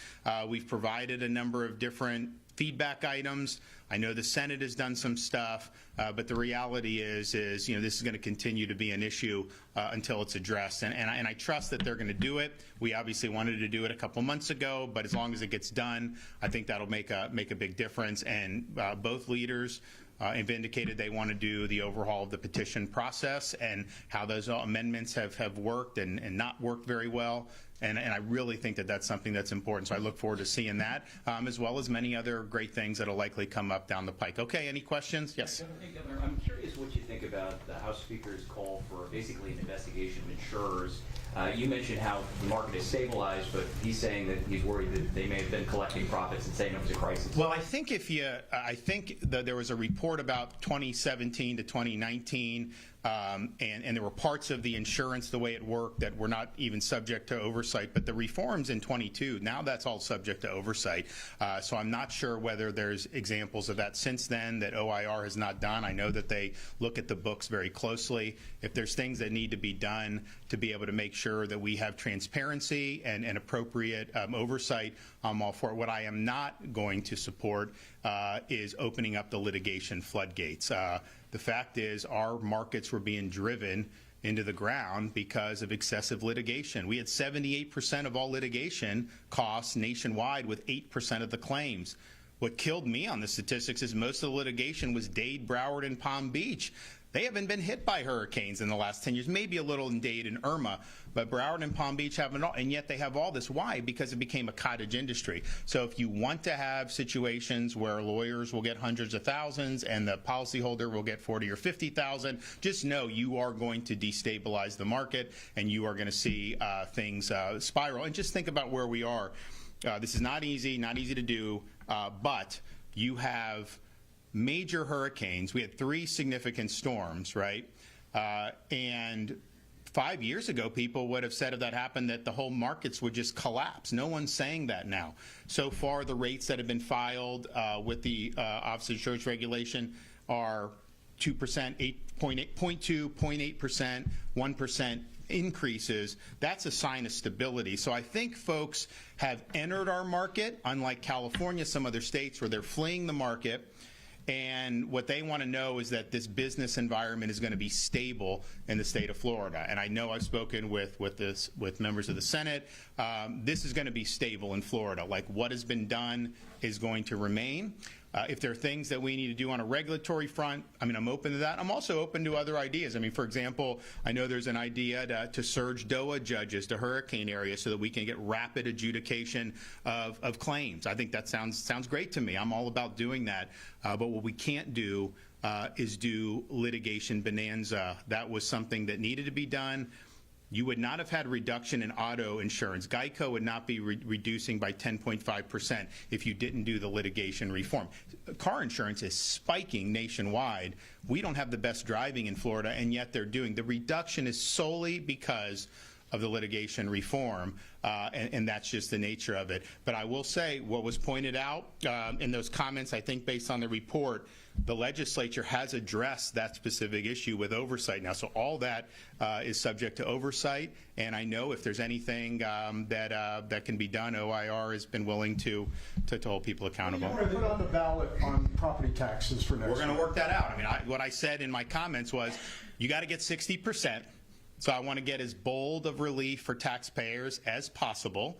Speaker 8: We've provided a number of different feedback items. I know the Senate has done some stuff, but the reality is this is going to continue to be an issue until it's addressed. And I trust that they're going to do it. We obviously wanted to do it a couple months ago, but as long as it gets done, I think that'll make a big difference. And both leaders have indicated they want to do the overhaul of the petition process and how those amendments have worked and not worked very well. And I really think that that's something that's important. So I look forward to seeing that, as well as many other great things that will likely come up down the pike. Okay, any questions? Yes.
Speaker 11: Governor, I'm curious what you think about the House Speaker's call for basically an investigation of insurers. You mentioned how the market is stabilized, but he's saying that he's worried that they may have been collecting profits and saying it was a crisis.
Speaker 8: Well, I think I think that there was a report about 2017 to 2019, and there were parts of the insurance, the way it worked, that were not even subject to oversight. But the reforms in 22, now that's all subject to oversight. So I'm not sure whether there's examples of that since then that OIR has not done. I know that they look at the books very closely. If there's things that need to be done to be able to make sure that we have transparency and appropriate oversight, I'm all for it. What I am not going to support is opening up the litigation floodgates. The fact is our markets were being driven into the ground because of excessive litigation. We had 78% of all litigation costs nationwide with 8% of the claims. What killed me on the statistics is most of the litigation was Dade, Broward, and Palm Beach. They haven't been hit by hurricanes in the last 10 years, maybe a little in Dade and Irma, but Broward and Palm Beach haven't all, and yet they have all this. Why? Because it became a cottage industry. So if you want to have situations where lawyers will get hundreds of thousands and the policyholder will get 40 or 50,000, just know you are going to destabilize the market and you are going to see things spiral. And just think about where we are. This is not easy to do, but you have major hurricanes. We had 3 significant storms, right? And 5 years ago, people would have said if that happened that the whole markets would just collapse. No one's saying that now. So far, the rates that have been filed with the Office of Insurance Regulation are 2%, 8.2, 0.8%, 1% increases. That's a sign of stability. So I think folks have entered our market, unlike California, some other states where they're fleeing the market. And what they want to know is that this business environment is going to be stable in the state of Florida. And I know I've spoken with members of the Senate. This is going to be stable in Florida. Like what has been done is going to remain. If there are things that we need to do on a regulatory front, I mean, I'm open to that. I'm also open to other ideas. I mean, for example, I know there's an idea to surge DOA judges to hurricane areas so that we can get rapid adjudication of claims. I think that sounds great to me. I'm all about doing that. But what we can't do is do litigation bonanza. That was something that needed to be done. You would not have had reduction in auto insurance. GEICO would not be reducing by 10.5% if you didn't do the litigation reform. Car insurance is spiking nationwide. We don't have the best driving in Florida, and yet they're doing. The reduction is solely because of the litigation reform, and that's just the nature of it. But I will say what was pointed out in those comments, I think based on the report, the legislature has addressed that specific issue with oversight now. So all that is subject to oversight, and I know if there's anything that can be done, OIR has been willing to hold people accountable.
Speaker 5: You want to put on the ballot on property taxes for next year?
Speaker 8: We're going to work that out. I mean, what I said in my comments was you got to get 60%. So I want to get as bold of relief for taxpayers as possible.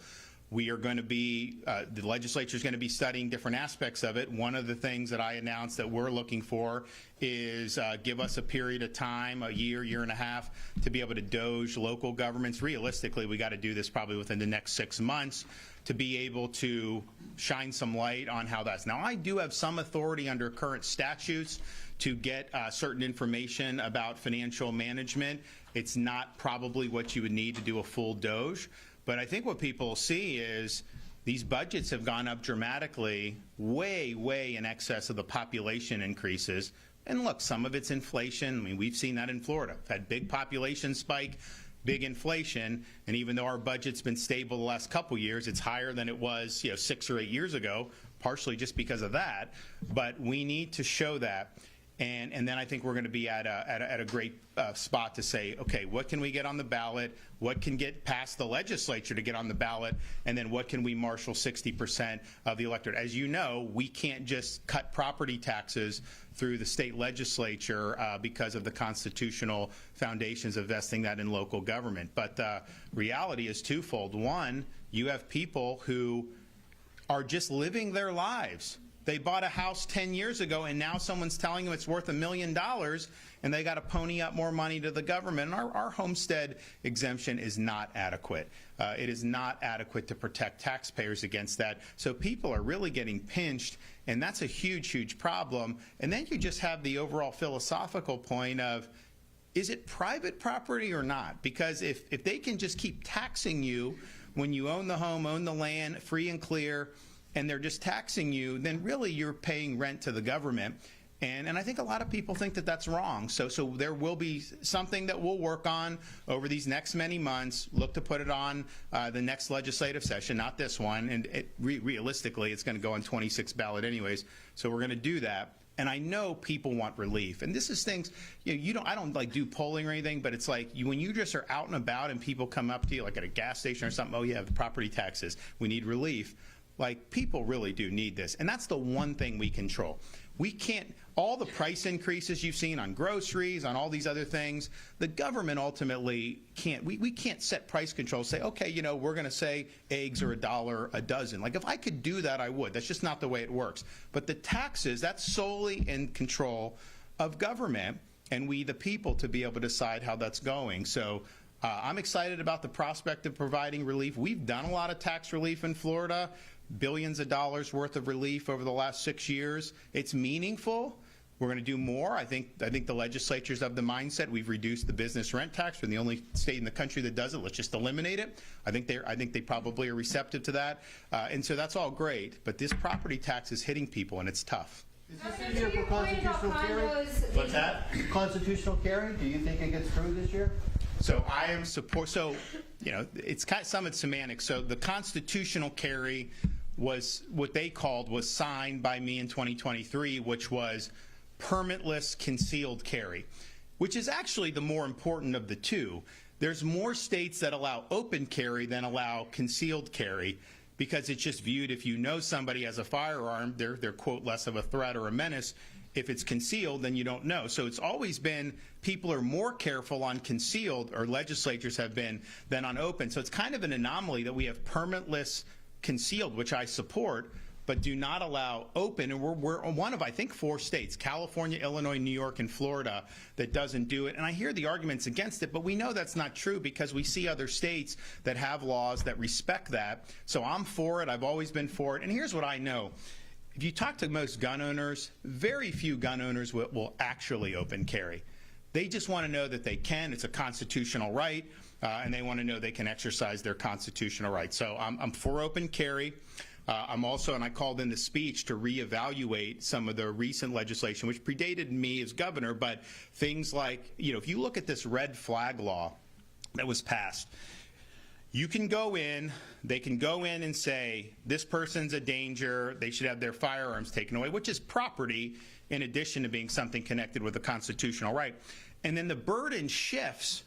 Speaker 8: We are going to be, the legislature is going to be studying different aspects of it. One of the things that I announced that we're looking for is give us a period of time, a year, year and a half, to be able to doge local governments. Realistically, we got to do this probably within the next 6 months to be able to shine some light on how that's. Now, I do have some authority under current statutes to get certain information about financial management. It's not probably what you would need to do a full doge. But I think what people see is these budgets have gone up dramatically, way, way in excess of the population increases. And look, some of it's inflation. I mean, we've seen that in Florida. We've had big population spike, big inflation, and even though our budget's been stable the last couple years, it's higher than it was 6 or 8 years ago, partially just because of that. But we need to show that. And then I think we're going to be at a great spot to say, okay, what can we get on the ballot? What can get past the legislature to get on the ballot? And then what can we marshal 60% of the electorate? As you know, we can't just cut property taxes through the state legislature because of the constitutional foundations of vesting that in local government. But the reality is twofold. One, you have people who are just living their lives. They bought a house 10 years ago, and now someone's telling them it's worth $1 million, and they got to pony up more money to the government. And our homestead exemption is not adequate. It is not adequate to protect taxpayers against that. So people are really getting pinched, and that's a huge, huge problem. And then you just have the overall philosophical point of, is it private property or not? Because if they can just keep taxing you when you own the home, own the land, free and clear, and they're just taxing you, then really you're paying rent to the government. And I think a lot of people think that that's wrong. So there will be something that we'll work on over these next many months, look to put it on the next legislative session, not this one. And realistically, it's going to go on 26 ballot anyways. So we're going to do that. And I know people want relief. And this is things, I don't like do polling or anything, but it's like when you just are out and about and people come up to you like at a gas station or something, oh yeah, the property taxes, we need relief. Like, people really do need this. And that's the one thing we control. We can't, all the price increases you've seen on groceries, on all these other things, the government ultimately can't, we can't set price control, say, okay, we're going to say eggs are $1 a dozen. Like, if I could do that, I would. That's just not the way it works. But the taxes, that's solely in control of government, and we, the people, to be able to decide how that's going. So I'm excited about the prospect of providing relief. We've done a lot of tax relief in Florida. Billions of dollars worth of relief over the last 6 years. It's meaningful. We're going to do more. I think the legislature's of the mindset we've reduced the business rent tax. We're the only state in the country that does it. Let's just eliminate it. I think they probably are receptive to that. And so that's all great. But this property tax is hitting people, and it's tough.
Speaker 12: Is this year for constitutional carry?
Speaker 8: What's that?
Speaker 12: Constitutional carry? Do you think it gets through this year?
Speaker 8: So I am support. So it's kind of some of it's semantics. So the constitutional carry was what they called was signed by me in 2023, which was permitless concealed carry, which is actually the more important of the two. There's more states that allow open carry than allow concealed carry because it's just viewed if you know somebody has a firearm, they're quote less of a threat or a menace. If it's concealed, then you don't know. So it's always been people are more careful on concealed, or legislatures have been, than on open. So it's kind of an anomaly that we have permitless concealed, which I support, but do not allow open. And we're one of, I think, 4 states, California, Illinois, New York, and Florida, that doesn't do it. And I hear the arguments against it, but we know that's not true because we see other states that have laws that respect that. So I'm for it. I've always been for it. And here's what I know. If you talk to most gun owners, very few gun owners will actually open carry. They just want to know that they can. It's a constitutional right, and they want to know they can exercise their constitutional right. So I'm for open carry. I'm also, and I called in the speech to reevaluate some of the recent legislation, which predated me as governor, but things like, if you look at this red flag law that was passed, You can go in, they can go in and say, this person's a danger, they should have their firearms taken away, which is property in addition to being something connected with a constitutional right. And then the burden shifts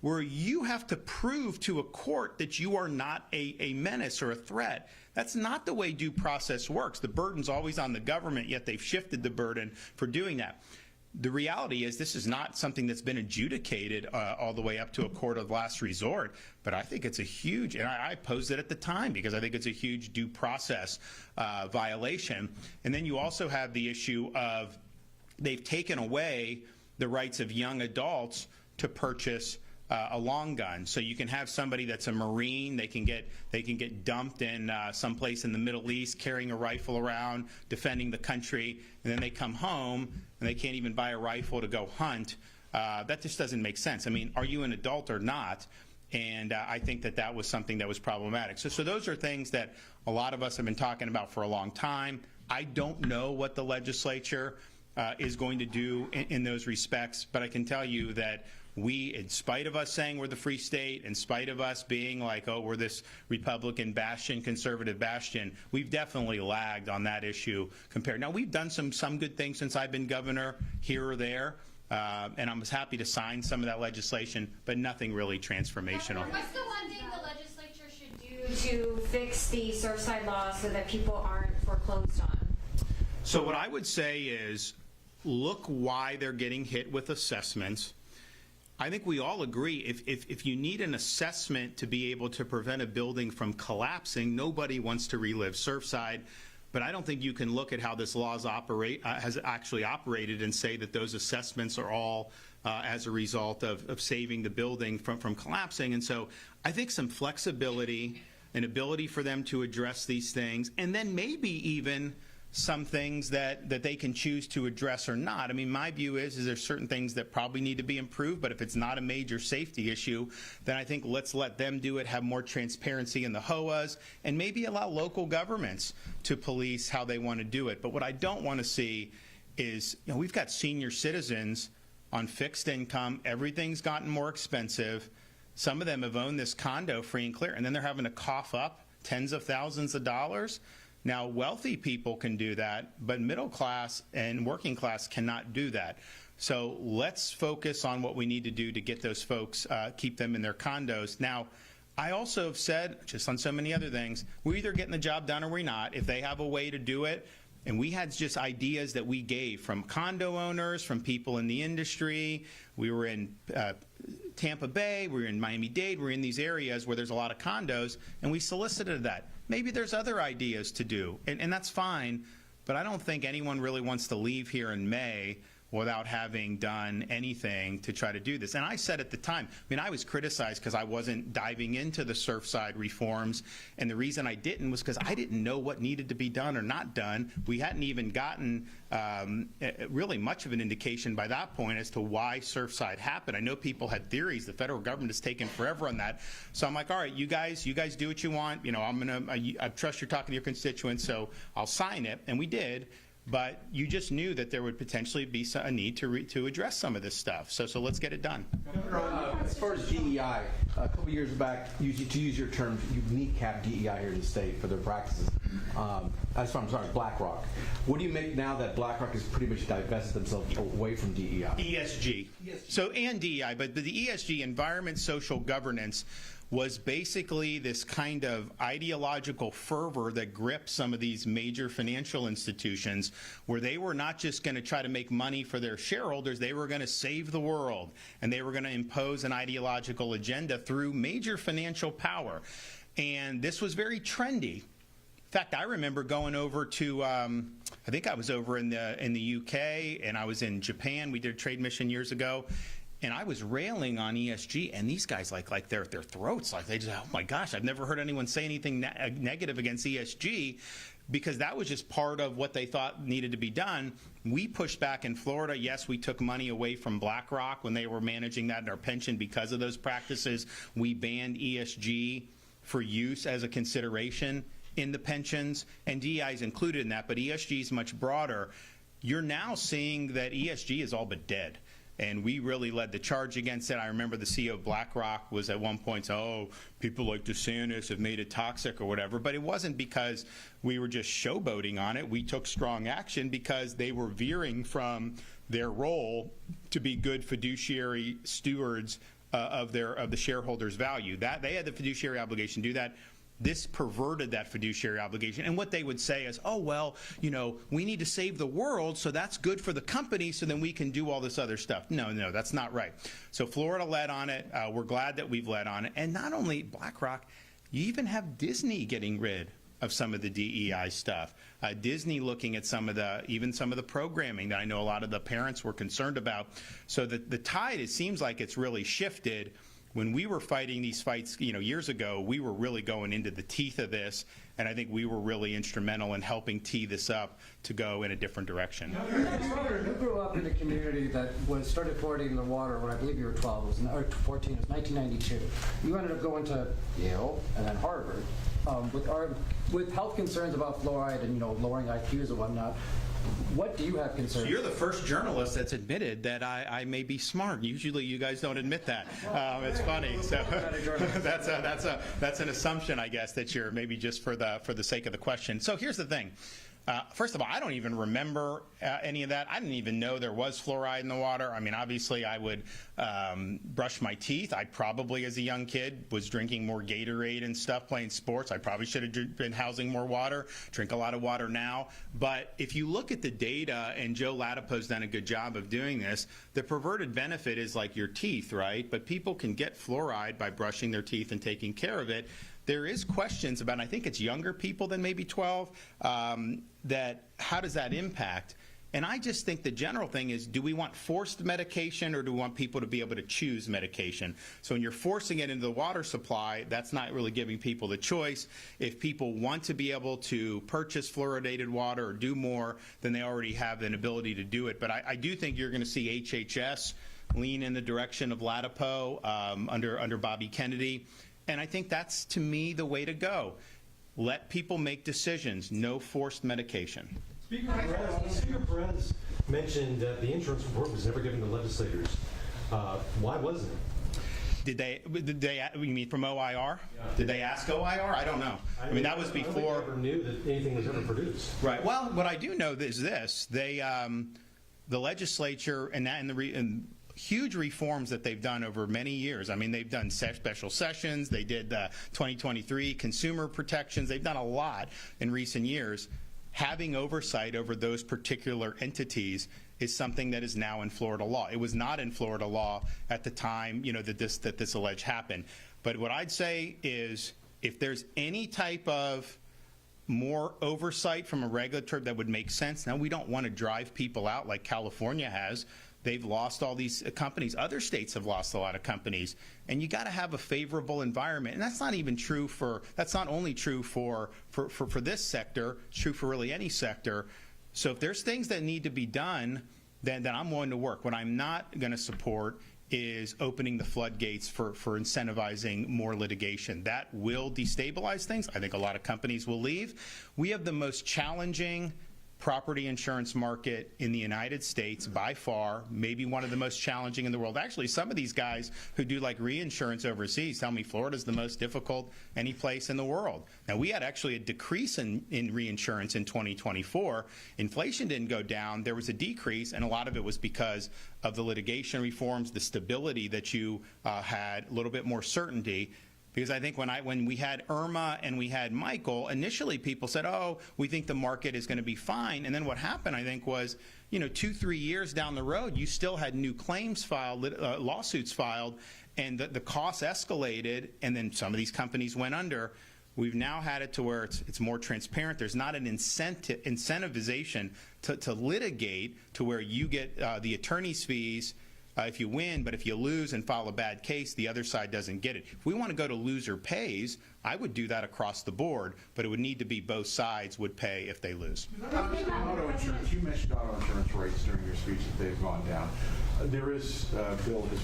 Speaker 8: where you have to prove to a court that you are not a menace or a threat. That's not the way due process works. The burden's always on the government, yet they've shifted the burden for doing that. The reality is this is not something that's been adjudicated all the way up to a court of last resort, but I think it's a huge, and I posed it at the time because I think it's a huge due process violation. And then you also have the issue of they've taken away the rights of young adults to purchase a long gun. So you can have somebody that's a Marine, they can get dumped in someplace in the Middle East carrying a rifle around, defending the country, and then they come home and they can't even buy a rifle to go hunt. That just doesn't make sense. I mean, are you an adult or not? And I think that that was something that was problematic. So those are things that a lot of us have been talking about for a long time. I don't know what the legislature is going to do in those respects, but I can tell you that we, in spite of us saying we're the free state, in spite of us being like, oh, we're this Republican bastion, conservative bastion, we've definitely lagged on that issue compared. Now, we've done some good things since I've been governor here or there, and I was happy to sign some of that legislation, but nothing really transformational.
Speaker 13: What's the one thing the legislature should do to fix the Surfside law so that people aren't foreclosed on?
Speaker 8: So what I would say is, look why they're getting hit with assessments. I think we all agree if you need an assessment to be able to prevent a building from collapsing, nobody wants to relive Surfside. But I don't think you can look at how this law has actually operated and say that those assessments are all as a result of saving the building from collapsing. And so I think some flexibility, an ability for them to address these things, and then maybe even some things that they can choose to address or not. I mean, my view is there's certain things that probably need to be improved, but if it's not a major safety issue, then I think let's let them do it, have more transparency in the HOAs, and maybe allow local governments to police how they want to do it. But what I don't want to see is, you know, we've got senior citizens on fixed income, everything's gotten more expensive. Some of them have owned this condo free and clear, and then they're having to cough up tens of thousands of dollars. Now, wealthy people can do that, but middle class and working class cannot do that. So let's focus on what we need to do to get those folks, keep them in their condos. Now, I also have said, just on so many other things, we're either getting the job done or we're not. If they have a way to do it, and we had just ideas that we gave from condo owners, from people in the industry. We were in Tampa Bay, we were in Miami-Dade, we're in these areas where there's a lot of condos, and we solicited that. Maybe there's other ideas to do, and that's fine, but I don't think anyone really wants to leave here in May without having done anything to try to do this. And I said at the time, I mean, I was criticized because I wasn't diving into the Surfside reforms, and the reason I didn't was because I didn't know what needed to be done or not done. We hadn't even gotten really much of an indication by that point as to why Surfside happened. I know people had theories. The federal government has taken forever on that. So I'm like, all right, you guys do what you want. You know, I trust you're talking to your constituents, so I'll sign it, and we did. But you just knew that there would potentially be a need to address some of this stuff. So let's get it done.
Speaker 14: As far as DEI, a couple years back, to use your term, you kneecap DEI here in the state for their practices. BlackRock. What do you make now that BlackRock has pretty much divested themselves away from DEI?
Speaker 8: ESG. So, and DEI, but the ESG, environment, social governance, was basically this kind of ideological fervor that gripped some of these major financial institutions, where they were not just going to try to make money for their shareholders, they were going to save the world, and they were going to impose an ideological agenda through major financial power. And this was very trendy. In fact, I remember going over to, I think I was over in the UK, and I was in Japan. We did a trade mission years ago. And I was railing on ESG, and these guys like their throats, like they just, oh my gosh, I've never heard anyone say anything negative against ESG, because that was just part of what they thought needed to be done. We pushed back in Florida. Yes, we took money away from BlackRock when they were managing that in our pension because of those practices. We banned ESG for use as a consideration in the pensions, and DEI is included in that, but ESG is much broader. You're now seeing that ESG is all but dead. and we really led the charge against it. I remember the CEO of BlackRock was at one point saying, oh, people like DeSantis have made it toxic or whatever, but it wasn't because we were just showboating on it. We took strong action because they were veering from their role to be good fiduciary stewards of the shareholders' value. That they had the fiduciary obligation to do that. This perverted that fiduciary obligation. And what they would say is, oh, well, you know, we need to save the world, so that's good for the company, so then we can do all this other stuff. No, that's not right. So Florida led on it. We're glad that we've led on it. And not only BlackRock, you even have Disney getting rid of some of the DEI stuff. Disney looking at even some of the programming that I know a lot of the parents were concerned about. So the tide, it seems like it's really shifted. When we were fighting these fights, years ago, we were really going into the teeth of this, and I think we were really instrumental in helping tee this up to go in a different direction.
Speaker 15: You grew up in a community that started fluoridating the water when I believe you were 12, or 14, it was 1992. You ended up going to Yale and then Harvard. With health concerns about fluoride and lowering IQs and whatnot, what do you have concerns?
Speaker 8: So you're the first journalist that's admitted that I may be smart. Usually you guys don't admit that. It's funny. So that's an assumption, I guess, that you're maybe just for the sake of the question. So here's the thing. First of all, I don't even remember any of that. I didn't even know there was fluoride in the water. I mean, obviously, I would brush my teeth. I probably, as a young kid, was drinking more Gatorade and stuff, playing sports. I probably should have been housing more water, drink a lot of water now. But if you look at the data, and Joe Latipo's done a good job of doing this, the perverted benefit is like your teeth, right? But people can get fluoride by brushing their teeth and taking care of it. There is questions about, and I think it's younger people than maybe 12, that how does that impact? And I just think the general thing is, do we want forced medication or do we want people to be able to choose medication? So when you're forcing it into the water supply, that's not really giving people the choice. If people want to be able to purchase fluoridated water or do more, then they already have an ability to do it. But I do think you're going to see HHS lean in the direction of Latipo under Bobby Kennedy. And I think that's, to me, the way to go. Let people make decisions. No forced medication.
Speaker 7: Speaker Perez mentioned that the insurance report was never given to legislators. Why wasn't it?
Speaker 8: Did they? You mean from OIR? Yeah. Did they ask OIR? I don't know. I mean that was before.
Speaker 7: I never knew that anything was ever produced.
Speaker 8: Right. Well, what I do know is this: the legislature and huge reforms that they've done over many years. I mean, they've done special sessions. They did 2023 consumer protections. They've done a lot in recent years. Having oversight over those particular entities is something that is now in Florida law. It was not in Florida law at the time, that this alleged happened. But what I'd say is, if there's any type of more oversight from a regulator that would make sense. Now, we don't want to drive people out like California has. They've lost all these companies. Other states have lost a lot of companies. And you got to have a favorable environment. And that's not even true that's not only true for this sector, it's true for really any sector. So if there's things that need to be done, then I'm willing to work. What I'm not going to support is opening the floodgates for incentivizing more litigation. That will destabilize things. I think a lot of companies will leave. We have the most challenging property insurance market in the United States by far, maybe one of the most challenging in the world. Actually, some of these guys who do like reinsurance overseas tell me Florida's the most difficult any place in the world. Now, we had actually a decrease in reinsurance in 2024. Inflation didn't go down. There was a decrease, and a lot of it was because of the litigation reforms, the stability that you had, a little bit more certainty. Because I think when we had Irma and we had Michael, initially people said, oh, we think the market is going to be fine. And then what happened, I think, was, 2-3 years down the road, you still had new claims filed, lawsuits filed, and the costs escalated, and then some of these companies went under. We've now had it to where it's more transparent. There's not an incentivization to litigate to where you get the attorney's fees if you win, but if you lose and file a bad case, the other side doesn't get it. If we want to go to loser pays, I would do that across the board, but it would need to be both sides would pay if they lose.
Speaker 2: Auto insurance, you mentioned auto insurance rates during your speech that they've gone down. There is a bill has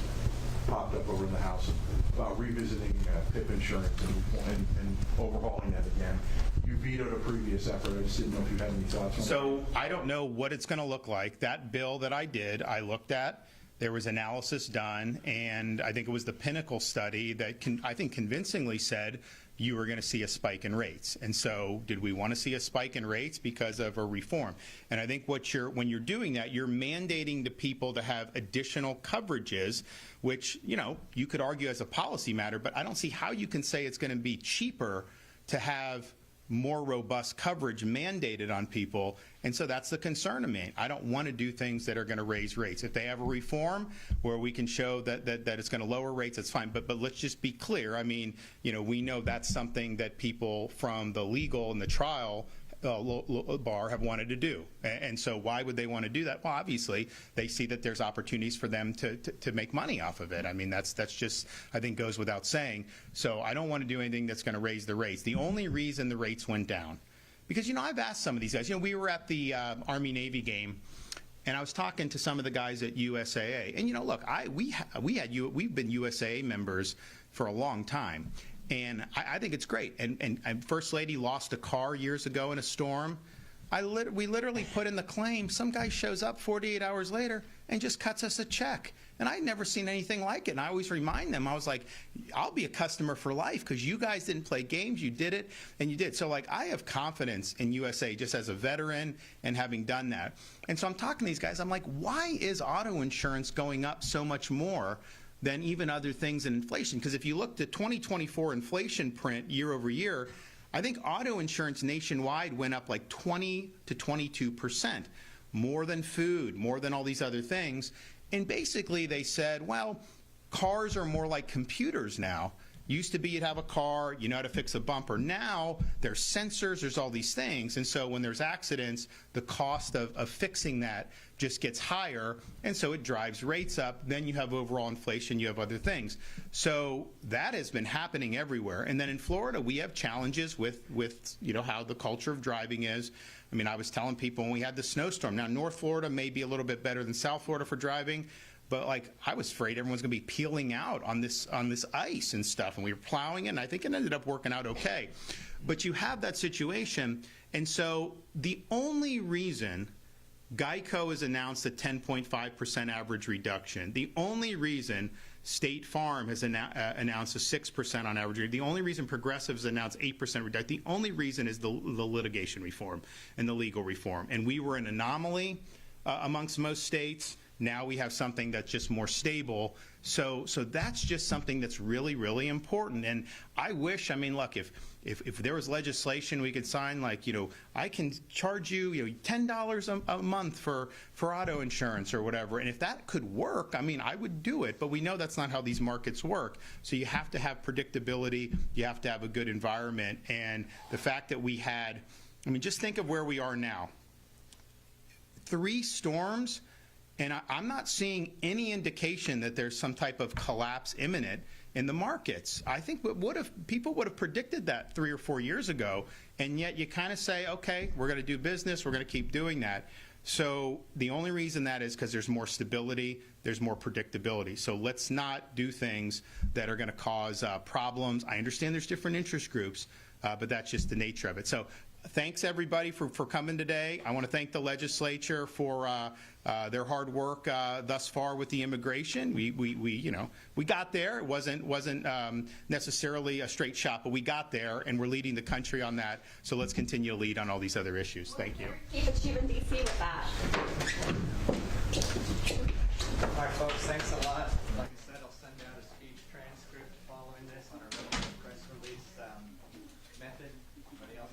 Speaker 2: popped up over in the House about revisiting PIP insurance and overhauling that again. You vetoed a previous effort. I just didn't know if you had any thoughts on that.
Speaker 8: So I don't know what it's going to look like. That bill that I did, I looked at. there was analysis done, and I think it was the Pinnacle study that I think convincingly said you were going to see a spike in rates. And so did we want to see a spike in rates because of a reform? And I think when you're doing that, you're mandating the people to have additional coverages, which, you know, you could argue as a policy matter, but I don't see how you can say it's going to be cheaper to have more robust coverage mandated on people. And so that's the concern of me. I don't want to do things that are going to raise rates. If they have a reform where we can show that it's going to lower rates, that's fine. But let's just be clear. I mean, you know, we know that's something that people from the legal and the trial bar have wanted to do. And so why would they want to do that? Well, obviously, they see that there's opportunities for them to make money off of it. I mean, that's just, I think, goes without saying. So I don't want to do anything that's going to raise the rates. The only reason the rates went down, because, you know, I've asked some of these guys, you know, we were at the Army-Navy game, and I was talking to some of the guys at USAA. And, you know, look, we've been USAA members for a long time. And I think it's great. And First Lady lost a car years ago in a storm. We literally put in the claim. Some guy shows up 48 hours later and just cuts us a check. And I'd never seen anything like it. And I always remind them, I was like, I'll be a customer for life because you guys didn't play games. You did it, and you did. So, like, I have confidence in USA just as a veteran and having done that. And so I'm talking to these guys. I'm like, why is auto insurance going up so much more than even other things in inflation? Because if you looked at 2024 inflation print year over year, I think auto insurance nationwide went up like 20 to 22%, more than food, more than all these other things. And basically they said, well, cars are more like computers now. Used to be you'd have a car, you know how to fix a bumper. Now there's sensors, there's all these things. And so when there's accidents, the cost of fixing that just gets higher. And so it drives rates up. Then you have overall inflation, you have other things. So that has been happening everywhere. And then in Florida, we have challenges with you know, how the culture of driving is. I mean, I was telling people when we had the snowstorm, now North Florida may be a little bit better than South Florida for driving. But, like, I was afraid everyone's going to be peeling out on this ice and stuff, and we were plowing it, and I think it ended up working out okay. But you have that situation, and so the only reason Geico has announced a 10.5% average reduction, the only reason State Farm has announced a 6% on average, the only reason Progressive has announced 8% reduction, the only reason is the litigation reform and the legal reform. And we were an anomaly amongst most states. Now we have something that's just more stable. So that's just something that's really, really important. And I wish, I mean, look, if there was legislation we could sign, like, you know, I can charge you, you know, $10 a month for auto insurance or whatever. And if that could work, I mean, I would do it. But we know that's not how these markets work. So you have to have predictability. You have to have a good environment. And the fact that we had, I mean, just think of where we are now. 3 storms. And I'm not seeing any indication that there's some type of collapse imminent in the markets. I think people would have predicted that 3 or 4 years ago, and yet you kind of say, okay, we're going to do business, we're going to keep doing that. So the only reason that is because there's more stability, there's more predictability. So let's not do things that are going to cause problems. I understand there's different interest groups, but that's just the nature of it. So thanks, everybody, for coming today. I want to thank the legislature for their hard work thus far with the immigration. We got there. It wasn't necessarily a straight shot, but we got there, and we're leading the country on that. So let's continue to lead on all these other issues. Thank you.
Speaker 13: Keep achieving DC with that.
Speaker 16: All right, folks, thanks a lot. Like I said, I'll send out a speech transcript following this on our press release method. Anybody else?